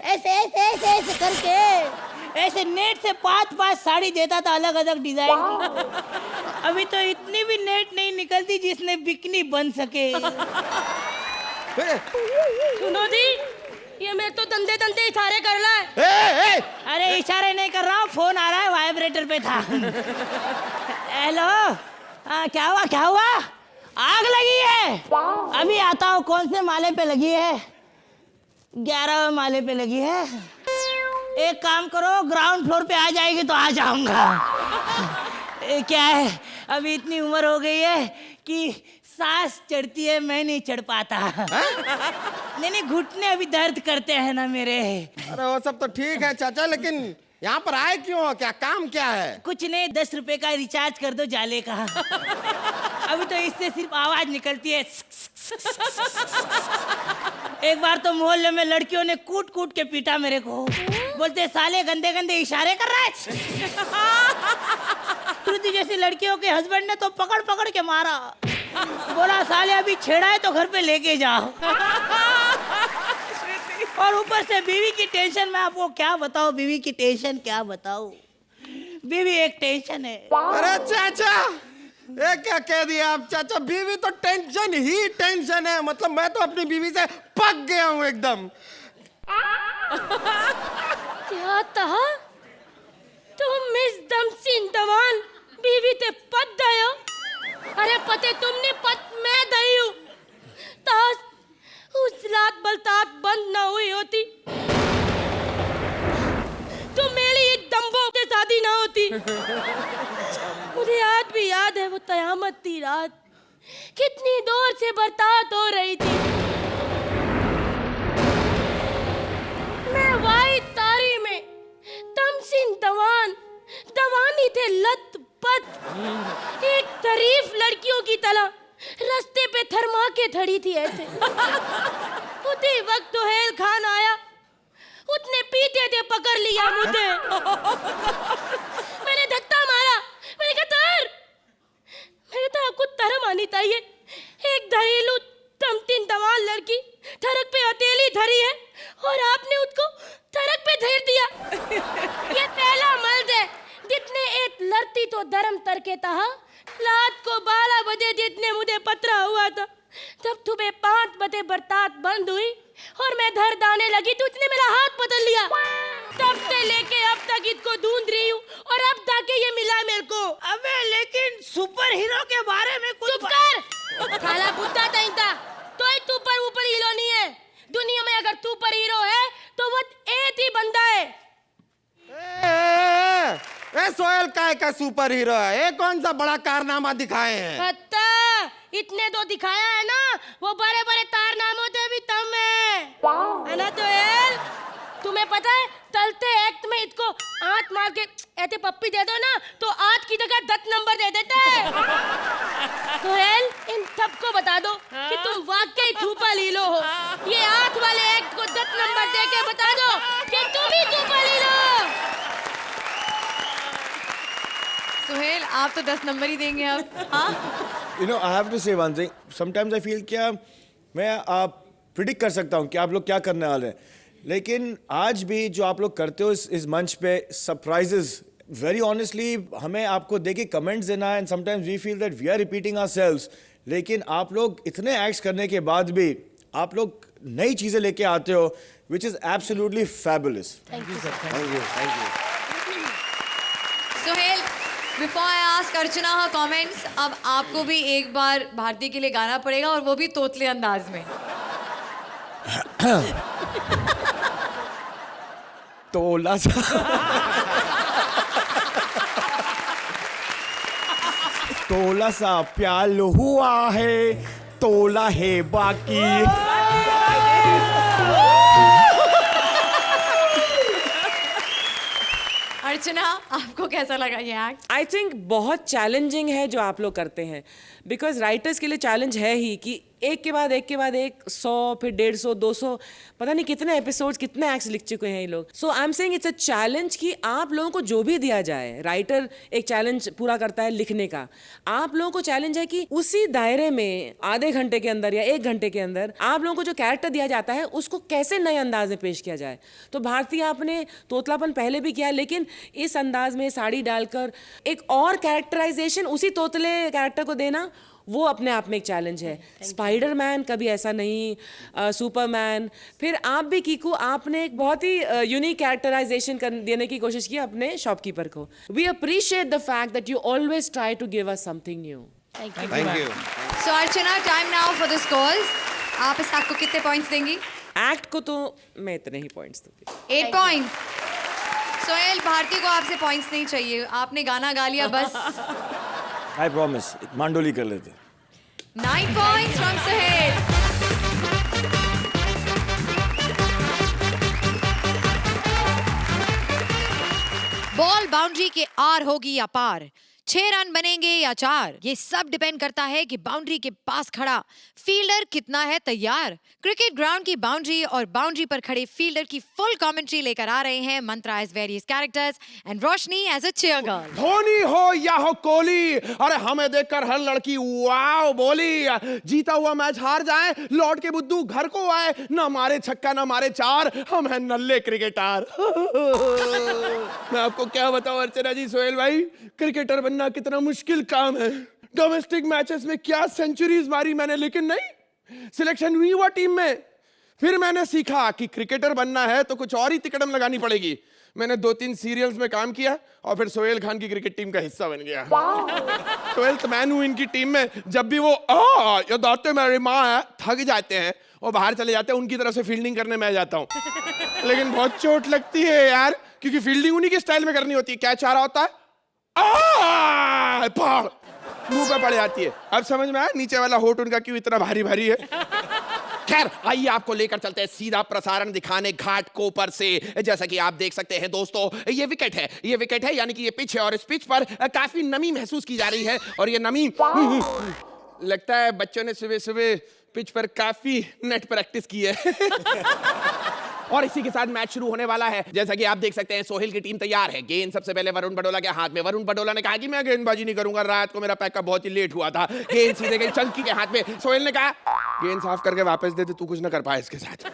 ऐसे ऐसे ऐसे ऐसे करके ऐसे नेट से 5-5 साड़ी देता था अलग अलग डिजाइन की। अभी तो इतनी भी नेट नहीं निकलती जिसने बिकनी बन सके। सुनो दी, ये मैं तो धंधे धंधे इशारे कर रहा है। अरे इशारे नहीं कर रहा हूँ, फोन आ रहा है, वाइब्रेटर पे था। हेलो, क्या हुआ क्या हुआ? आग लगी है? अभी आता हूँ। कौन से माले पे लगी है? 11वें माले पे लगी है। एक काम करो, ग्राउंड फ्लोर पे आ जाएगी तो आ जाऊंगा। क्या है, अभी इतनी उम्र हो गई है कि सांस चढ़ती है, मैं नहीं चढ़ पाता। नहीं घुटने अभी दर्द करते हैं ना मेरे। अरे वो सब तो ठीक है चाचा, लेकिन यहाँ पर आए क्यों हो? क्या काम क्या है? कुछ नहीं, 10 रुपए का रिचार्ज कर दो जाले का। अभी तो इससे सिर्फ आवाज निकलती है। एक बार तो मोहल्ले में लड़कियों ने कूट कूट के पीटा मेरे को। बोलते साले गंदे गंदे इशारे कर रहा है। श्रुति जैसी लड़कियों के हस्बैंड ने तो पकड़ पकड़ के मारा। बोला साले अभी छेड़ा है तो घर पे लेके जाओ। और ऊपर से बीवी की टेंशन, मैं आपको क्या बताऊं, बीवी की टेंशन क्या बताऊं। बीवी एक टेंशन है। अरे चाचा, ये क्या कह दिया आप चाचा? बीवी तो टेंशन ही टेंशन है। मतलब मैं तो अपनी बीवी से पक गया हूँ एकदम। क्या कहा तुम? मिस दमसिन दवान बीवी ते पत दयो? अरे पते तुमने पत मैं दई हूँ। तास उस रात बलतात बंद ना हुई होती तो मेरी दम्बों के शादी ना होती। मुझे आज भी याद है वो कयामत की रात, कितनी दूर से बरसात हो रही थी। मैं वाई तारी में तमसिन दवान दवानी थे लत पत एक तारीफ लड़कियों की तरह रास्ते पे थरमा के खड़ी थी ऐसे। उसी वक्त सुहेल खान आया, उसने पीते थे पकड़ लिया मुझे। मैंने धक्का मारा, मैंने कहा तर, मैंने कहा आपको शर्म आनी चाहिए। एक घरेलू तमसिन दवान लड़की सड़क पे अकेली धरी है और आपने उसको सड़क पे धर दिया। ये पहला मर्द है जितने एक लड़ती तो धर्म तर के तहा। रात को 12 बजे जितने मुझे पतरा हुआ था, जब सुबह 5 बजे बरसात बंद हुई और मैं घर दाने लगी तो उसने मेरा हाथ पकड़ लिया। तब से लेके अब तक इसको ढूंढ रही हूँ और अब जाके ये मिला मेरे को। अबे लेकिन सुपर हीरो के बारे में कुछ चुप कर, खाला बुद्धा था तो सुपर ऊपर हीरो नहीं है। दुनिया में अगर सुपर हीरो है तो वो एक ही बंदा है। ए सोहेल काय का सुपर हीरो है? ये कौन सा बड़ा कारनामा दिखाए हैं? पता इतने तो दिखाया है ना, वो बड़े बड़े कारनामों से भी कम है ना। तो यार तुम्हें पता है चलते एक्ट में इसको आंत मार के ऐसे पप्पी दे दो ना तो 8 की जगह 10 नंबर दे देते हैं। तो यार इन सबको बता दो कि तुम वाकई सुपर हीरो हो। ये 8 वाले एक्ट को 10 नंबर दे के बता दो कि तुम ही सुपर हीरो हो। सुहेल, आप तो 10 नंबर ही देंगे अब। हाँ, You know, I have to say one thing. Sometimes I feel क्या मैं प्रिडिक्ट कर सकता हूँ कि आप लोग क्या करने वाले हैं, लेकिन आज भी जो आप लोग करते हो इस मंच पे सरप्राइजेस, वेरी ऑनेस्टली हमें आपको देख के कमेंट्स देना है and sometimes we feel that we are repeating ourselves, लेकिन आप लोग इतने एक्ट्स करने के बाद भी आप लोग नई चीज़ें लेके आते हो which is absolutely fabulous. Thank you sir, thank you. Suhail, before I ask Archana her comments, अब आपको भी एक बार भारती के लिए गाना पड़ेगा और वो भी तोतले अंदाज में। तोला सा तोला सा प्याल हुआ है, तोला है बाकी। अर्चना, आपको कैसा लगा ये एक्ट? आई थिंक बहुत चैलेंजिंग है जो आप लोग करते हैं, बिकॉज राइटर्स के लिए चैलेंज है ही कि एक के बाद एक 100 फिर 150 200 पता नहीं कितने एपिसोड्स कितने एक्ट्स लिख चुके हैं ये लोग. So I am saying it's a challenge कि आप लोगों को जो भी दिया जाए, राइटर एक चैलेंज पूरा करता है लिखने का, आप लोगों को चैलेंज है कि उसी दायरे में आधे घंटे के अंदर या 1 घंटे के अंदर आप लोगों को जो कैरेक्टर दिया जाता है उसको कैसे नए अंदाज में पेश किया जाए. तो भारती आपने तोतलापन पहले भी किया, लेकिन इस अंदाज में साड़ी डालकर एक और कैरेक्टराइजेशन उसी तोतले कैरेक्टर को देना, वो अपने आप में एक चैलेंज है. स्पाइडरमैन कभी ऐसा नहीं, सुपरमैन, फिर आप भी कीकू, आपने एक बहुत ही यूनिक कैरेक्टराइजेशन देने की कोशिश की अपने शॉपकीपर को. We appreciate the fact that you always try to give us something new. Thank you. So Archana, time now for the scores. आप इस एक्ट को कितने पॉइंट्स देंगी? एक्ट को तो मैं इतने ही पॉइंट्स दूंगी. 8 पॉइंट्स. सोहेल, भारती को आपसे पॉइंट्स नहीं चाहिए, आपने गाना गा लिया बस. आई प्रॉमिस मांडोली कर लेते. 9 points from Sohail. Ball boundary के आर होगी या पार, 6 रन बनेंगे या 4, ये सब डिपेंड करता है कि बाउंड्री के पास खड़ा फील्डर कितना है तैयार. क्रिकेट ग्राउंड की बाउंड्री और बाउंड्री पर खड़े फील्डर की फुल कमेंट्री लेकर आ रहे हैं Mantra as various characters and Roshni as a chair girl. Dhoni हो या हो कोहली, अरे हमें देखकर हर लड़की वाव बोली. जीता हुआ मैच हार जाए, लौट के बुद्धू घर को आए, ना मारे छक्का ना मारे 4, हम हैं नल्ले क्रिकेटर. मैं आपको क्या बताऊं अर्चना जी, सोहेल भाई, क्रिकेटर बनना कितना मुश्किल काम है. डोमेस्टिक मैचेस में क्या सेंचुरीज मारी मैंने, लेकिन नहीं, सिलेक्शन हुई हुआ टीम में. फिर मैंने सीखा कि क्रिकेटर बनना है तो कुछ और ही तिकड़म लगानी पड़ेगी. मैंने 2-3 सीरियल्स में काम किया और फिर सोहेल खान की क्रिकेट टीम का हिस्सा बन गया. 12th मैन हूं इनकी टीम में. जब भी वो ये दाते मेरी माँ है थक जाते हैं और बाहर चले जाते हैं, उनकी तरफ से फील्डिंग करने में जाता हूँ. लेकिन बहुत चोट लगती है यार, क्योंकि फील्डिंग उन्हीं के स्टाइल में करनी होती है. क्या चाह रहा होता है, मुंह पे पड़ जाती है. अब समझ में आया नीचे वाला होठ उनका क्यों इतना भारी भारी है. खैर आइए आपको लेकर चलते हैं सीधा प्रसारण दिखाने घाट कोपर से. जैसा कि आप देख सकते हैं दोस्तों, ये विकेट है, यानी कि ये पिच है और इस पिच पर काफी नमी महसूस की जा रही है. और ये नमी लगता है बच्चों ने सुबह सुबह पिच पर काफी नेट प्रैक्टिस की है. और इसी के साथ मैच शुरू होने वाला है. जैसा कि आप देख सकते हैं सोहेल की टीम तैयार है. गेंद सबसे पहले वरुण बडोला के हाथ में. वरुण बडोला ने कहा कि मैं गेंदबाजी नहीं करूंगा, रात को मेरा पैकअप बहुत ही लेट हुआ था. गेंद सीधे गई चंकी के हाथ में. सोहेल ने कहा गेंद साफ करके वापस दे दे, तू कुछ ना कर पाया इसके साथ.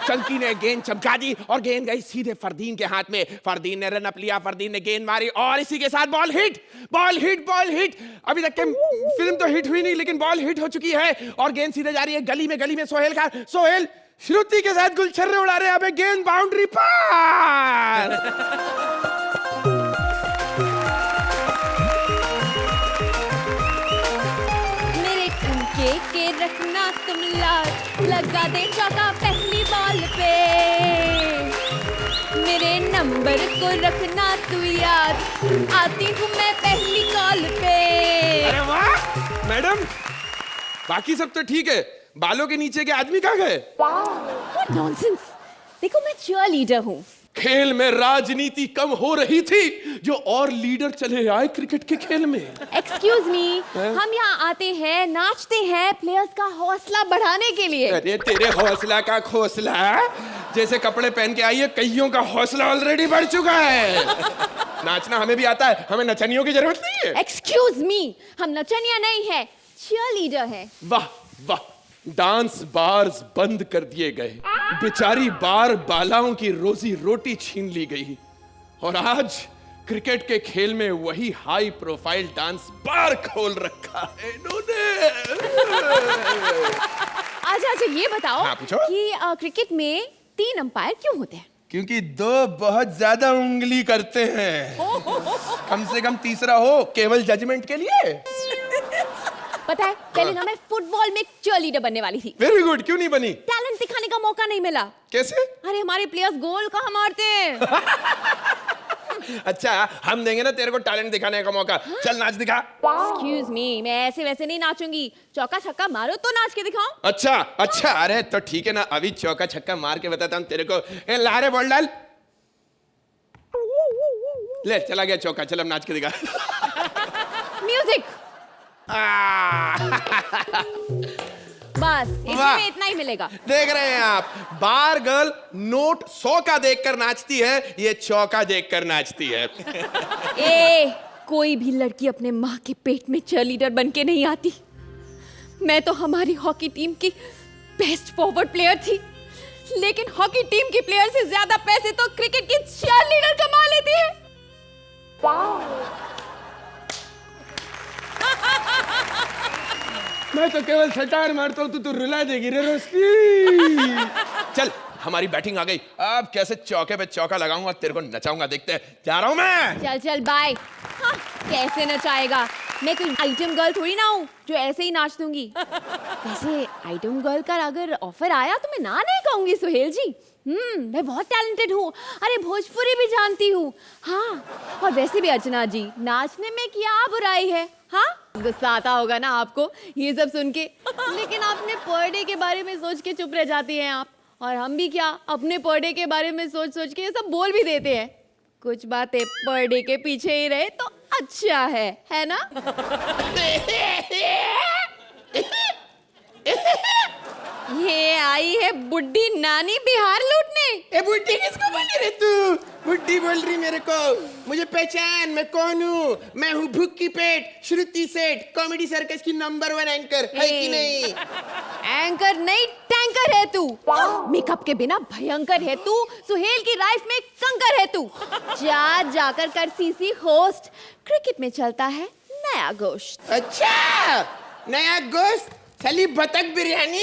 चंकी ने गेंद चमका दी और गेंद गई सीधे फरदीन के हाथ में. फरदीन ने रन अप लिया, फरदीन ने गेंद मारी और इसी के साथ बॉल हिट. अभी तक के फिल्म तो हिट हुई नहीं, लेकिन बॉल हिट हो चुकी है और गेंद सीधे जा रही है गली में. सोहेल श्रुति के साथ गुलछर्रे उड़ा रहे हैं. अबे गेंद बाउंड्री पार. मेरे ठुमके के रखना तुम लाज, लगा दे चौका पहली बॉल पे. मेरे नंबर को रखना तू याद, आती हूँ मैं पहली कॉल पे. अरे वाह मैडम, बाकी सब तो ठीक है, बालों के नीचे के आदमी कहाँ गए? What nonsense! देखो मैं चीयर लीडर हूँ. खेल में राजनीति कम हो रही थी, जो और लीडर चले आए क्रिकेट के खेल में. Excuse me, हम यहाँ आते हैं, नाचते हैं प्लेयर्स का हौसला बढ़ाने के लिए. अरे तेरे हौसला का खोसला, जैसे कपड़े पहन के आई है, कईयों का हौसला ऑलरेडी बढ़ चुका है. नाचना हमें भी आता है, हमें नचनियों की जरूरत नहीं है. Excuse me, हम नचनिया नहीं है, चीयर लीडर है. वाह वाह, डांस बार्स बंद कर दिए गए, बेचारी बार बालाओं की रोजी रोटी छीन ली गई. और आज क्रिकेट के खेल में वही हाई प्रोफाइल डांस बार खोल रखा है इन्होंने. अच्छा ये बताओ हाँ, पूछो. कि क्रिकेट में 3 अंपायर क्यों होते हैं? क्योंकि 2 बहुत ज्यादा उंगली करते हैं. कम से कम तीसरा हो केवल जजमेंट के लिए. पता है पहले ना मैं फुटबॉल में चीयर लीडर बनने वाली थी. वेरी गुड, क्यों नहीं बनी? टैलेंट दिखाने का मौका नहीं मिला. कैसे? अरे हमारे प्लेयर्स गोल कहाँ मारते हैं. अच्छा हम देंगे ना तेरे को टैलेंट दिखाने का मौका. चल नाच दिखा. Excuse me, मैं ऐसे वैसे नहीं नाचूंगी. चौका छक्का मारो तो नाच के दिखाओ. अच्छा अरे तो ठीक है ना, अभी चौका छक्का मार के बताता हूँ तेरे को. ए ला रे बॉल डाल. ले चला गया चौका. चल अब नाच के दिखा. म्यूजिक. बस वाह। इसमें इतना ही मिलेगा। देख रहे हैं आप, बार गर्ल नोट 100 का देखकर नाचती है, ये चौका देखकर नाचती है। ए, कोई भी लड़की अपने माँ के पेट में चीयरलीडर बन के नहीं आती। मैं तो हमारी हॉकी टीम की बेस्ट फॉरवर्ड प्लेयर थी, लेकिन हॉकी टीम की प्लेयर से ज्यादा पैसे तो क्रिकेट की चीयरलीडर कमा लेती है। मैं तो केवल सटार मारता हूँ, तू रुला देगी रे रोशनी। चल हमारी बैटिंग आ गई, अब कैसे चौके पे चौका लगाऊंगा, तेरे को नचाऊंगा, देखते हैं। जा रहा हूं मैं। चल चल बाय। हाँ, कैसे नचाएगा? मैं कोई आइटम गर्ल थोड़ी ना हूँ जो ऐसे ही नाच दूंगी। वैसे आइटम गर्ल का अगर ऑफर आया तो मैं ना नहीं कहूंगी सुहेल जी। मैं बहुत टैलेंटेड हूँ, अरे भोजपुरी भी जानती हूँ। हाँ, और वैसे भी अर्चना जी, नाचने में क्या बुराई है? हाँ, गुस्सा आता होगा ना आपको ये सब सुन के, लेकिन आपने पर डे के बारे में सोच के चुप रह जाती हैं आप, और हम भी क्या अपने पर डे के बारे में सोच सोच के ये सब बोल भी देते हैं। कुछ बातें पर डे के पीछे ही रहे तो अच्छा है ना? ये आई है बुड्ढी नानी बिहार लूटने। ए बुड्ढी किसको बोल रही तू? बुड्ढी बोल रही मेरे को? मुझे पहचान, मैं कौन हूँ? मैं हूँ भूखी पेट श्रुति सेठ, कॉमेडी सर्कस की नंबर 1 एंकर, है कि नहीं? एंकर नहीं, टैंकर है तू। मेकअप के बिना भयंकर है तू, सुहेल की लाइफ में कंकर है तू। जा जाकर कर सीसी होस्ट, क्रिकेट में चलता है नया गोश्त। अच्छा, नया गोश्त, साली बतख बिरयानी।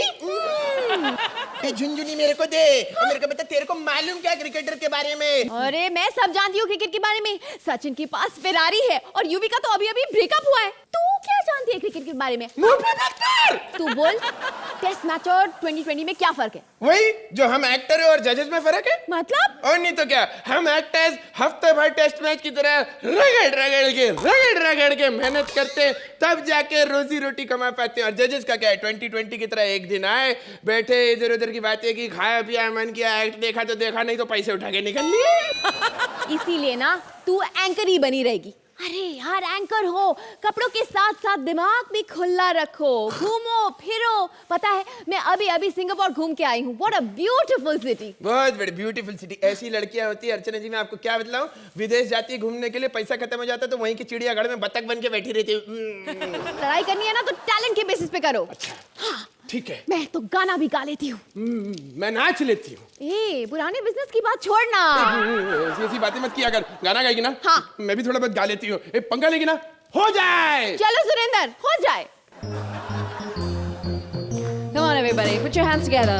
ये झुनझुनी मेरे को दे, और मेरे को बता तेरे को मालूम क्या क्रिकेटर के बारे में? अरे मैं सब जानती हूँ क्रिकेट के बारे में। सचिन के पास फेरारी है और युवी का तो अभी अभी ब्रेकअप हुआ है। तू क्या जानती है क्रिकेट के बारे में? तू बोल, टेस्ट मैच और 2020 में क्या फर्क है? वही जो हम एक्टर है और जजेस में फर्क है। मतलब? और नहीं तो क्या, हम एक्टर्स हफ्ते भर टेस्ट मैच की तरह रगड़ रगड़ के मेहनत करते हैं, तब जाके रोजी रोटी कमा पाते हैं। और जजेस का क्या है, 2020 की तरह एक दिन आए, बैठे, इधर उधर की बातें की, खाया पिया, मन किया, एक्ट देखा तो देखा, नहीं तो पैसे उठा के निकल लिए। इसीलिए ना तू एंकर ही बनी रहेगी। अरे यार, एंकर हो, कपड़ों के साथ साथ दिमाग भी खुला रखो, घूमो फिरो। पता है मैं अभी अभी सिंगापुर घूम के आई हूँ। What a beautiful city. बहुत बड़ी ब्यूटीफुल सिटी। ऐसी लड़कियां होती है अर्चना जी, मैं आपको क्या बतलाऊं, विदेश जाती है घूमने के लिए, पैसा खत्म हो जाता है तो वहीं की चिड़ियाघर में बतख बन के बैठी रहती है। लड़ाई करनी है ना तो टैलेंट के बेसिस पे करो। हाँ, ठीक है। मैं तो गाना भी गा लेती हूँ। मैं नाच लेती हूँ। ए, पुराने बिजनेस की बात छोड़ना। ऐसी बात मत किया कर। गाना गाएगी ना? हाँ। मैं भी थोड़ा बहुत गा लेती हूँ। एक पंखा लेगी ना? हो जाए। चलो सुरेंद्र, हो जाए। Come on everybody, put your hands together.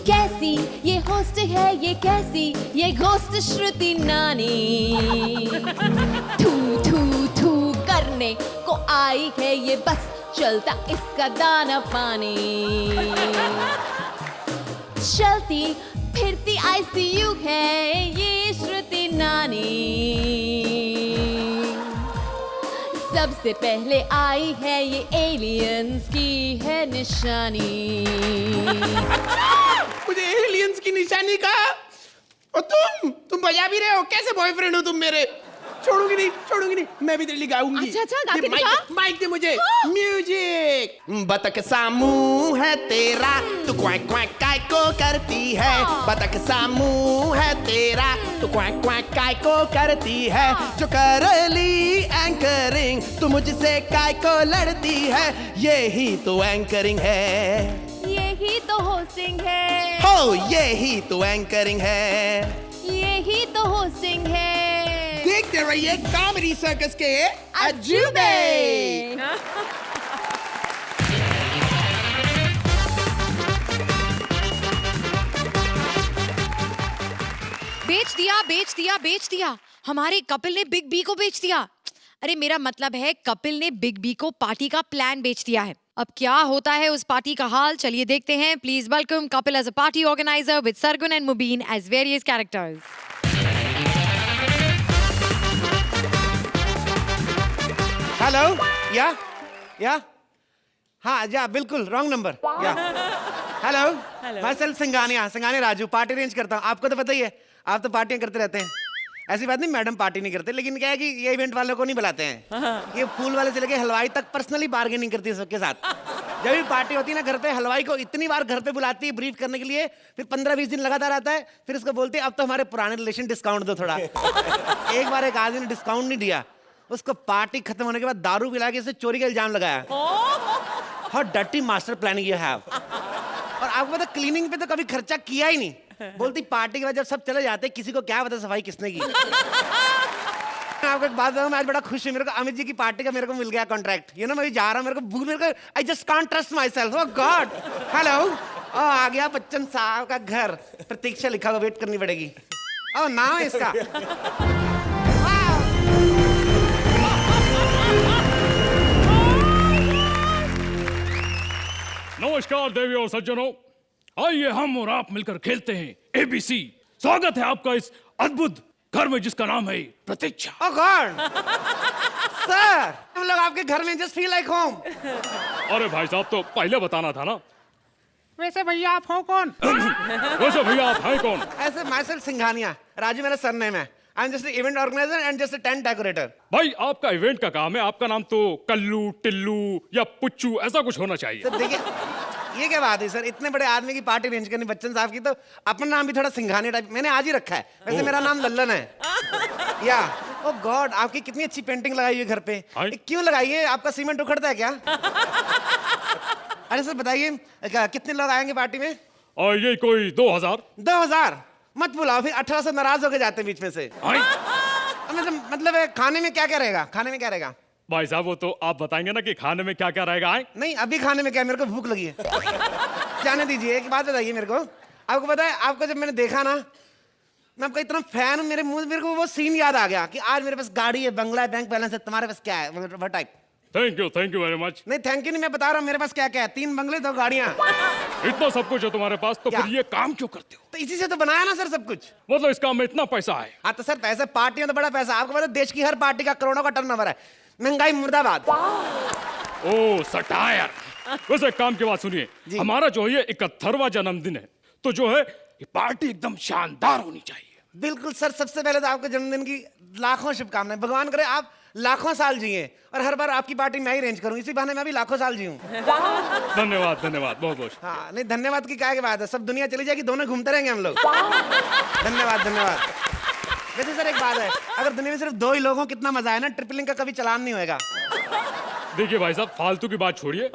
कैसी ये होस्ट है, ये कैसी ये घोस्ट श्रुति नानी। थू थू थू करने को आई है ये, बस चलता इसका दाना पानी। चलती फिरती ICU है ये श्रुति नानी। सबसे पहले आई है ये, एलियंस की है निशानी। मुझे एलियंस की निशानी का? और तुम बजा भी रहे हो? कैसे बॉयफ्रेंड हो तुम मेरे? छोड़ूंगी नहीं, मैं भी तेरे लिए गाऊंगी। अच्छा, गा के दे दिखा। माइक दे मुझे। म्यूजिक। बतख सा मुंह है तेरा, तू क्वैक क्वैक काय को करती है। बतख सा मुंह है तेरा, तू क्वैक क्वैक काय को करती है। जो कर ली एंकरिंग, तू मुझसे काय को लड़ती है। यही तो एंकरिंग है, यही तो होस्टिंग है। हो यही तो एंकरिंग है, यही तो होस्टिंग है। देखते रहिए कॉमेडी सर्कस के अजूबे। बेच दिया। हमारे कपिल ने बिग बी को बेच दिया। अरे मेरा मतलब है कपिल ने बिग बी को पार्टी का प्लान बेच दिया है। अब क्या होता है उस पार्टी का हाल, चलिए देखते हैं। Please welcome Kapil as a party organiser with Sargun and Mubeen as various characters. Hello, yeah हाँ जा, बिल्कुल रॉन्ग नंबर। या हेलो, मैं self Singhania Raju, party arrange करता हूँ। आपको तो पता ही है, आप तो पार्टियां करते रहते हैं। ऐसी बात नहीं मैडम पार्टी नहीं करते, लेकिन क्या है कि ये इवेंट वालों को नहीं बुलाते हैं। ये फूल वाले से लेके हलवाई तक पर्सनली बार्गेनिंग करती है सबके साथ। जब भी पार्टी होती है ना घर पे, हलवाई को इतनी बार घर पे बुलाती है ब्रीफ करने के लिए, फिर 15-20 दिन लगातार आता है, फिर उसको बोलते हैं अब तो हमारे पुराने रिलेशन डिस्काउंट दो थोड़ा। एक बार एक आदमी ने डिस्काउंट नहीं दिया, उसको पार्टी खत्म होने के बाद दारू पिला के इसे चोरी का इल्जाम लगाया। How dirty master planning you have. और आपको पता क्लीनिंग पे तो कभी खर्चा किया ही नहीं। बोलती पार्टी के बाद जब सब चले जाते किसी को क्या पता सफाई किसने की। मैं आपको एक बात बताऊं, मैं आज बड़ा खुश हूं, मेरे को अमित जी की पार्टी का मेरे को मिल गया कॉन्ट्रैक्ट। यू नो मैं जा रहा हूं, मेरे को I just can't trust myself. Oh God, hello, आ गया बच्चन साहब का घर। प्रतीक्षा लिखा हुआ, वेट करनी पड़ेगी। ओह नाम है इसका। नमस्कार देवी और सज्जनों, आइए हम और आप मिलकर खेलते हैं ABC। स्वागत है आपका इस अद्भुत घर में जिसका नाम है प्रतीक्षा। ओह गॉड सर, हम लोग आपके घर में जस्ट फील लाइक होम। अरे भाई साहब, तो पहले बताना था ना। वैसे भैया आप हो कौन? वैसे भैया आप हैं कौन? ऐसे माई सेल्फ सिंघानिया, राजू मेरा सरनेम है। I am just event organiser and just tent decorator. भाई आपका इवेंट का काम है, आपका नाम तो कल्लू, टिल्लू या पुच्चू ऐसा कुछ होना चाहिए। सर देखिए, ये क्या बात है सर, इतने बड़े आदमी की पार्टी अरेंज करनी बच्चन साहब की, तो अपना नाम भी थोड़ा सिंघानिया टाइप मैंने आज ही रखा है। वैसे मेरा नाम लल्लन है। या ओ गॉड, आपकी कितनी अच्छी पेंटिंग लगाई है घर पे। ये क्यों लगाई है? आपका सीमेंट उखड़ता है क्या? अरे सर बताइए, कितने लोग आएंगे पार्टी में? और ये कोई 2000। 2000 मत बुलाओ, फिर 18 से नाराज होके जाते हैं बीच में से। मतलब खाने में क्या क्या रहेगा? खाने में क्या रहेगा भाई साहब? वो तो आप बताएंगे ना कि खाने में क्या क्या रहेगा। नहीं, अभी खाने में क्या, मेरे को भूख लगी है। जाने दीजिए, एक बात बताइए मेरे को। आपको पता है, आपको जब मैंने देखा ना, मैं आपका इतना फैन हूं, मेरे को वो सीन याद आ गया कि आज मेरे पास गाड़ी है, बंगला है, बैंक बैलेंस है, तुम्हारे पास क्या है? वो type. Thank you very much. नहीं थैंक यू नहीं, मैं बता रहा हूँ मेरे पास क्या क्या है। 3 बंगले, 2 गाड़ियां। इतना सब कुछ है तुम्हारे पास, तो फिर ये काम क्यों करते हो? तो इसी से तो बनाया ना सर सब कुछ। मतलब इस काम में इतना पैसा है? हाँ तो सर पैसा, पार्टी में तो बड़ा पैसा। आपको पता है देश की हर पार्टी का करोड़ों का टर्नओवर है। महंगाई मुर्दाबाद। ओ सटायर। वैसे एक काम की बात सुनिए, हमारा जो है 71वां जन्मदिन है, तो जो है ये पार्टी एकदम शानदार होनी चाहिए। बिल्कुल सर, सबसे पहले तो आपके जन्मदिन की लाखों शुभकामनाएं। भगवान करे आप लाखों साल जिए, और हर बार आपकी पार्टी मैं ही अरेंज करूं, इसी बहाने मैं भी लाखों साल जीऊं। धन्यवाद धन्यवाद, बहुत बहुत। हाँ नहीं, धन्यवाद की क्या बात है, सब दुनिया चली जाएगी, दोनों घूमते रहेंगे हम लोग। धन्यवाद धन्यवाद। वैसे सर एक बात है, अगर दुनिया में सिर्फ 2 ही लोग हों, कितना मजा है ना, ट्रिपलिंग का कभी चलान नहीं होएगा। देखिए भाई साहब, फालतू की बात छोड़िए,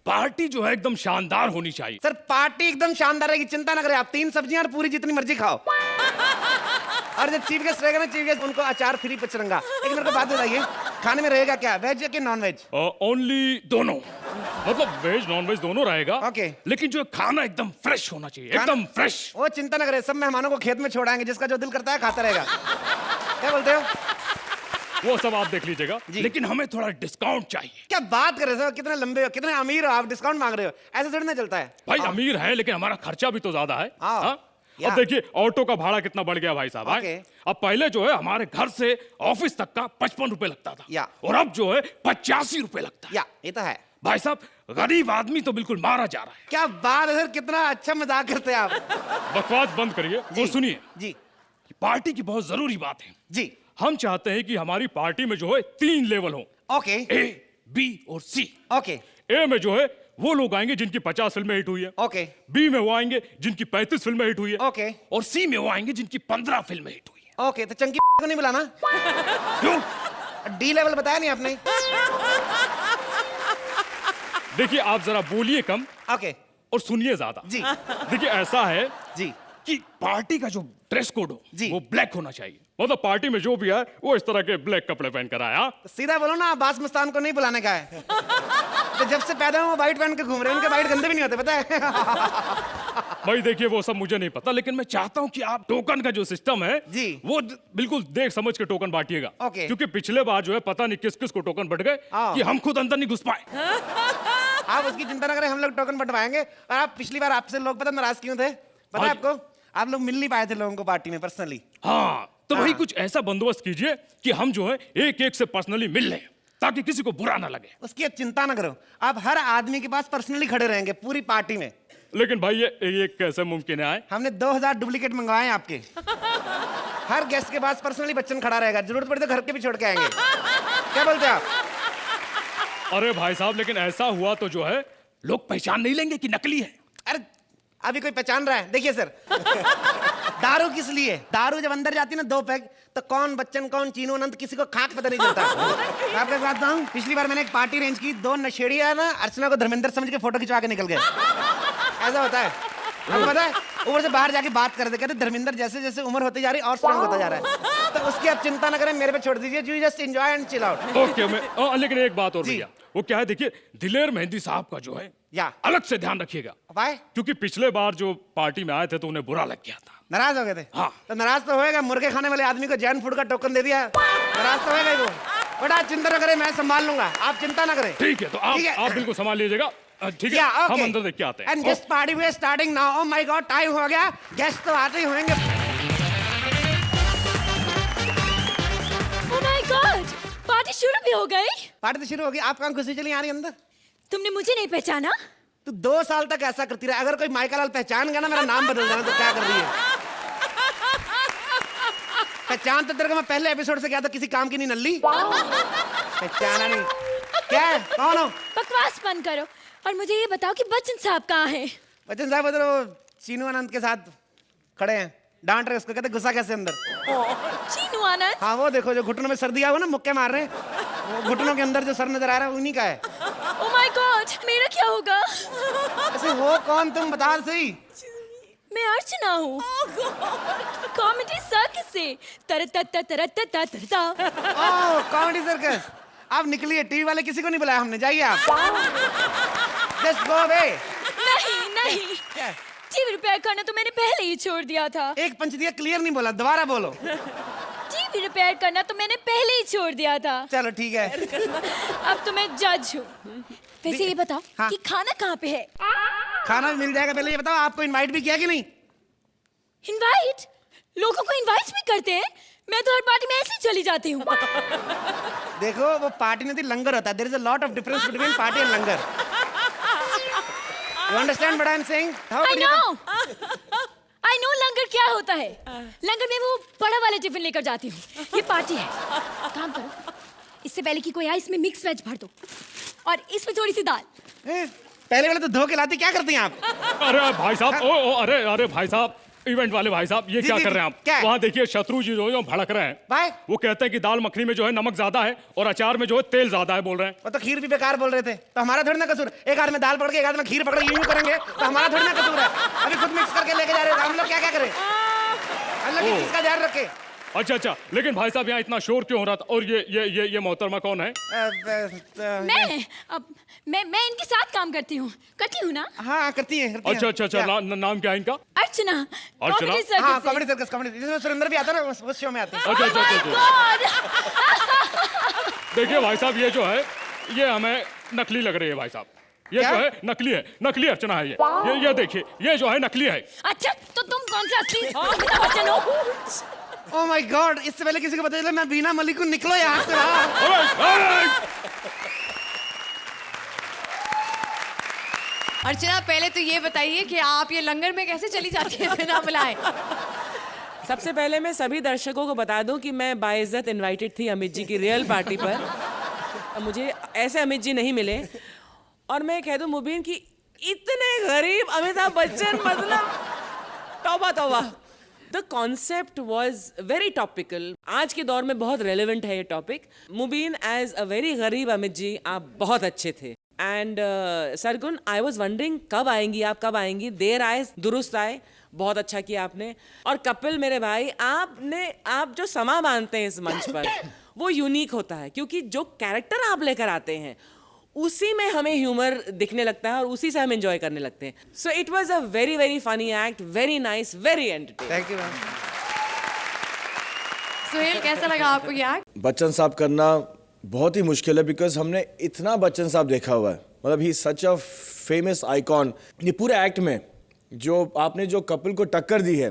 पार्टी जो है एकदम शानदार होनी चाहिए। सर पार्टी एकदम शानदार रहेगी, चिंता ना करें आप। 3 सब्जियां और पूरी जितनी मर्जी खाओ। और जब चीफ गेस्ट रहेगा ना, चीफ गेस्ट उनको अचार फ्री पचरंगा। एक मेरे को बात बताइए, खाने में रहेगा क्या, वेज या नॉन वेज? ओनली दोनों, मतलब वेज नॉन वेज दोनों रहेगा। ओके। लेकिन जो खाना एकदम फ्रेश होना चाहिए, एकदम फ्रेश। वो चिंता ना करें, सब मेहमानों को खेत में छोड़ाएंगे, जिसका जो दिल करता है खाता रहेगा। क्या बोलते हो? वो सब आप देख लीजिएगा, लेकिन हमें थोड़ा डिस्काउंट चाहिए। क्या बात कर रहे हो, कितने लंबे हो, कितने अमीर हो आप, डिस्काउंट मांग रहे हो? ऐसे थोड़ी ना चलता है भाई। अमीर है लेकिन हमारा खर्चा भी तो ज्यादा है। हाँ? अब देखिए ऑटो का भाड़ा कितना बढ़ गया भाई साहब। अब पहले जो है हमारे घर से ऑफिस तक का 55 रुपए लगता था, और अब जो है 85 रुपए लगता है। ये तो है भाई साहब, गरीब आदमी तो बिल्कुल मारा जा रहा है। क्या बात है सर, कितना अच्छा मजाक करते हैं आप। बकवास बंद करिए और सुनिए जी। पार्टी की बहुत जरूरी बात है जी। हम चाहते हैं कि हमारी पार्टी में जो है 3 लेवल हो। ओके। A, B और C। ओके। A में जो है वो लोग आएंगे जिनकी 50 फिल्में हिट हुई है। ओके। B में वो आएंगे जिनकी 35 फिल्में हिट हुई है। ओके। और C में वो आएंगे जिनकी 15 फिल्में हिट हुई है। ओके, तो चंकी को नहीं बुलाना? क्यों? D लेवल बताया नहीं आपने। देखिए आप जरा बोलिए कम, ओके, और सुनिए ज्यादा। जी। देखिए ऐसा है जी कि पार्टी का जो ड्रेस कोड हो जी, वो ब्लैक होना चाहिए। मतलब पार्टी में जो भी है वो इस तरह के ब्लैक कपड़े पहन कर आया। तो सीधा बोलो ना, अब्बास मस्तान को नहीं बुलाने का है। तो जब से पैदा हुए वो वाइट पहन के घूम रहे हैं, उनके वाइट गंदे भी नहीं होते, पता है? भाई देखिए वो सब मुझे नहीं पता, लेकिन मैं चाहता हूं कि आप टोकन का जो सिस्टम है जी, वो बिल्कुल देख समझ के टोकन बांटिएगा। ओके। क्योंकि पिछले बार जो है पता नहीं किस किस को टोकन बट गए कि हम खुद अंदर नहीं घुस पाए। आप उसकी चिंता ना करें, हम लोग टोकन बंटवाएंगे। और आप पिछली बार आपसे लोग पता नाराज क्यों थे, पता है आपको? आप लोग मिल नहीं पाए थे लोगों को पार्टी में पर्सनली। हाँ, तो भाई कुछ ऐसा बंदोबस्त कीजिए कि हम जो है एक एक से पर्सनली मिल लें, ताकि किसी को बुरा ना लगे। उसकी चिंता ना करो, आप हर आदमी के पास पर्सनली खड़े रहेंगे पूरी पार्टी में। लेकिन भाई ये कैसे मुमकिन है? हमने 2000 डुप्लीकेट मंगवाए हैं आपके। हर गेस्ट के पास पर्सनली बच्चन खड़ा रहेगा, जरूरत पड़ी तो घर के भी छोड़ के आएंगे। क्या बोलते हैं आप? अरे भाई साहब, लेकिन ऐसा हुआ तो जो है लोग पहचान नहीं लेंगे कि नकली है। अरे अभी कोई पहचान रहा है? देखिए सर, दारू किस लिए? दारू जब अंदर जाती है ना 2 पैक, तो कौन बच्चन कौन चीनू अनंत किसी को खाक पता नहीं चलता। मैं आपको एक बात बताऊं, पिछली बार मैंने एक पार्टी अरेंज की, 2 नशेड़िया ना अर्चना को धर्मेंद्र समझ के फोटो खिंचवा के निकल गए। ऐसा होता है, आपको पता है? ऊपर से बाहर जाके बात कर रहे थे, कहते धर्मेंद्र जैसे जैसे उम्र होती जा रही और स्ट्रांग होता जा रहा है, तो उसकी आप चिंता ना करें, मेरे पे छोड़ दीजिए। You just enjoy and chill out. Okay, मैं लेकिन एक बात और भैया, वो क्या है देखिए, दिलेर मेहंदी साहब का जो है या अलग से ध्यान रखिएगा, भाई क्योंकि पिछले बार जो पार्टी में आए थे तो उन्हें बुरा लग गया था। नाराज हो गए थे? हाँ। तो नाराज तो होएगा, मुर्गे खाने वाले आदमी को जैन फूड का टोकन दे दिया, नाराज तो होएगा ही वो। बट आप चिंता ना करें, मैं संभाल लूंगा, आप चिंता ना करें। ठीक है, तो आप बिल्कुल संभाल लीजिएगा। ठीक है, Yeah, okay. हम अंदर देख के आते हैं। And guest party we are starting now. Oh my God, time हो गया, गेस्ट तो आते ही होंगे। ओह माय गॉड, पार्टी शुरू भी हो गई? पार्टी तो शुरू हो गई, आप कहाँ घुसी चली आ रही अंदर? तुमने मुझे नहीं पहचाना? तू 2 साल तक ऐसा करती रही, अगर कोई माइकल लाल पहचान गया ना मेरा नाम बदल देना, तो क्या कर रही है? पहचान तो तेरे को मैं पहले एपिसोड से गया था, किसी काम की नहीं नल्ली। पहचाना नहीं। क्या है, कौन हो? बकवास बंद करो और मुझे ये बताओ कि बच्चन साहब कहाँ हैं? बच्चन साहब उधर वो चीनू आनंद के साथ खड़े हैं, डांट रहे उसको, कहते गुस्सा कैसे अंदर। चीनू आनंद? हाँ वो देखो, जो घुटनों में सर दिया हुआ ना, मुक्के मार रहे हैं, वो घुटनों के अंदर जो सर नजर आ रहा है उन्हीं का है। ओह माय गॉड, मेरा क्या होगा? ऐसे हो कौन तुम, बता सही। मैं अर्चना हूँ, कॉमेडी सर्कस से। तरता तरता तरता। ओह कॉमेडी सर्कस, आप निकलिए, टीवी वाले किसी को नहीं बुलाया हमने, जाइए आप। Just go away. नहीं, टीवी रिपेयर करना तो मैंने पहले ही छोड़ दिया था। एक पंच दिया, क्लियर नहीं बोला, दोबारा बोलो। टीवी रिपेयर करना तो मैंने पहले ही छोड़ दिया था। चलो ठीक है। अब तो मैं जज हूँ। वैसे ये बताओ हाँ। कि खाना कहाँ पे है? खाना भी मिल जाएगा, पहले ये बताओ आपको इनवाइट भी किया कि नहीं? इनवाइट? लोगों को इनवाइट भी करते हैं? मैं तो हर पार्टी में ऐसे ही चली जाती हूँ। देखो वो पार्टी नहीं थी, लंगर होता है। There is a lot of difference between party and langar. You understand what I am saying? I know langar क्या होता है। लंगर में वो बड़ा वाला टिफिन लेकर जाती हूँ। ये पार्टी है, काम करो, इससे पहले कि कोई आए इसमें मिक्स वेज भर दो और इसमें थोड़ी सी दाल। पहले वाले तो धो के लाती, क्या करती हैं आप? अरे भाई साहब, अरे भाई साहब, इवेंट वाले भाई साहब, ये जी, क्या जी, कर रहे हैं क्या आप? है? वहाँ देखिए शत्रु जी जो भड़क रहे हैं। भाई वो कहते हैं कि दाल मखनी में जो है नमक ज्यादा है और अचार में जो है तेल ज्यादा है, बोल रहे हैं। वो तो खीर भी बेकार बोल रहे थे, तो हमारा थोड़ी ना कसूर। एक हाथ में दाल पकड़ के एक हाथ में खीर पकड़ के यूं करेंगे तो हमारा थोड़ी ना कसूर है। अभी खुद मिक्स करके लेके जा रहे हैं, हम लोग क्या क्या करें? हम लोग किस चीज का ध्यान रखें? अच्छा, लेकिन भाई साहब यहाँ इतना शोर क्यों हो रहा था? और ये मोहतरमा कौन है? मैं इनके साथ काम करती हूँ, करती हूँ ना? हाँ करती है। अच्छा, नाम क्या है इनका? अर्चना। अर्चना? कॉमेडी सर्कस हाँ से। कॉमेडी सर्कस, कॉमेडी जिसमें सुरेंद्र भी आता है ना, उस शो में आते हैं। अच्छा। God! देखिए भाई साहब, ये जो है ये हमें नकली लग रही है भाई साहब। ये क्या? जो है नकली अर्चना है ये देखिए, ये जो है नकली है। अच्छा तो तुम कौन सा असली अमिताभ बच्चन हो? ओह माय गॉड, इससे पहले किसी को पता चला मैं बीना मलिक को, निकलो यहाँ से बाहर। अर्चना, पहले तो ये बताइए कि आप ये लंगर में कैसे चली जाती हैं बिना बुलाए? सबसे पहले मैं सभी दर्शकों को बता दूं कि मैं बाइज्जत इनवाइटेड थी अमित जी की रियल पार्टी पर। मुझे ऐसे अमित जी नहीं मिले। और मैं कह दूं मुबीन कि इतने गरीब अमिताभ बच्चन, मतलब तौबा। The concept was very topical. आज के दौर में बहुत रेलेवेंट है ये topic. Mubeen as a very गरीब अमित जी, आप बहुत अच्छे थे। And Sargun, I was wondering कब आएंगी? देर आए दुरुस्त आए, बहुत अच्छा किया आपने। और कपिल मेरे भाई, आप जो समा बांधते हैं इस मंच पर वो यूनिक होता है, क्योंकि जो कैरेक्टर आप लेकर आते हैं उसी में हमें ह्यूमर दिखने लगता है और उसी से हम एंजॉय करने लगते हैं। So it was a very very funny act, very nice, very entertaining. Thank you ma'am. Suhail, कैसा लगा आपको ये एक्ट? बच्चन साहब करना बहुत ही मुश्किल है, बिकॉज हमने इतना बच्चन साहब देखा हुआ है। मतलब ही सच अ फेमस आइकॉन। ये पूरे एक्ट में जो आपने जो कपिल को टक्कर दी है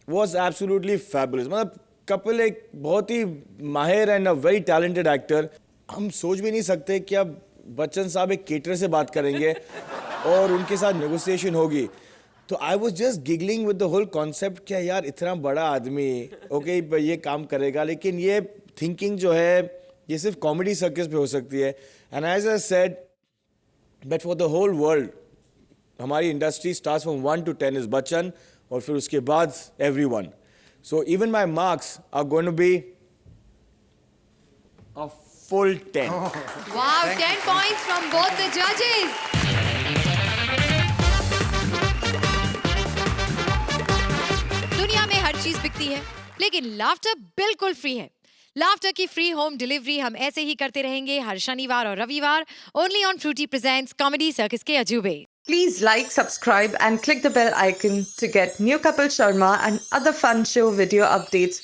वॉज एब्सोल्युटली फैबुलस। मतलब कपिल एक बहुत ही माहिर and a very talented actor. हम सोच भी नहीं सकते कि अब बच्चन साहब एक केटर से बात करेंगे और उनके साथ नेगोशिएशन होगी। तो I was just giggling with the whole concept, क्या यार इतना बड़ा आदमी ओके ये काम करेगा, लेकिन ये थिंकिंग जो है ये सिर्फ कॉमेडी सर्कस पे हो सकती है. And as I said that for the whole world हमारी industry starts from 1 to 10 is Bachchan, और फिर उसके बाद everyone. So even my marks are going to be a full 10. Wow, 10 points from both the judges. दुनिया में हर चीज बिकती है, लेकिन लाफ्टर बिल्कुल फ्री है. लाफ्टर की फ्री होम डिलीवरी हम ऐसे ही करते रहेंगे हर शनिवार और रविवार, only on Frooti presents comedy circus के अजूबे. Please like, subscribe and click the bell icon to get new Kapil Sharma and other fun show video updates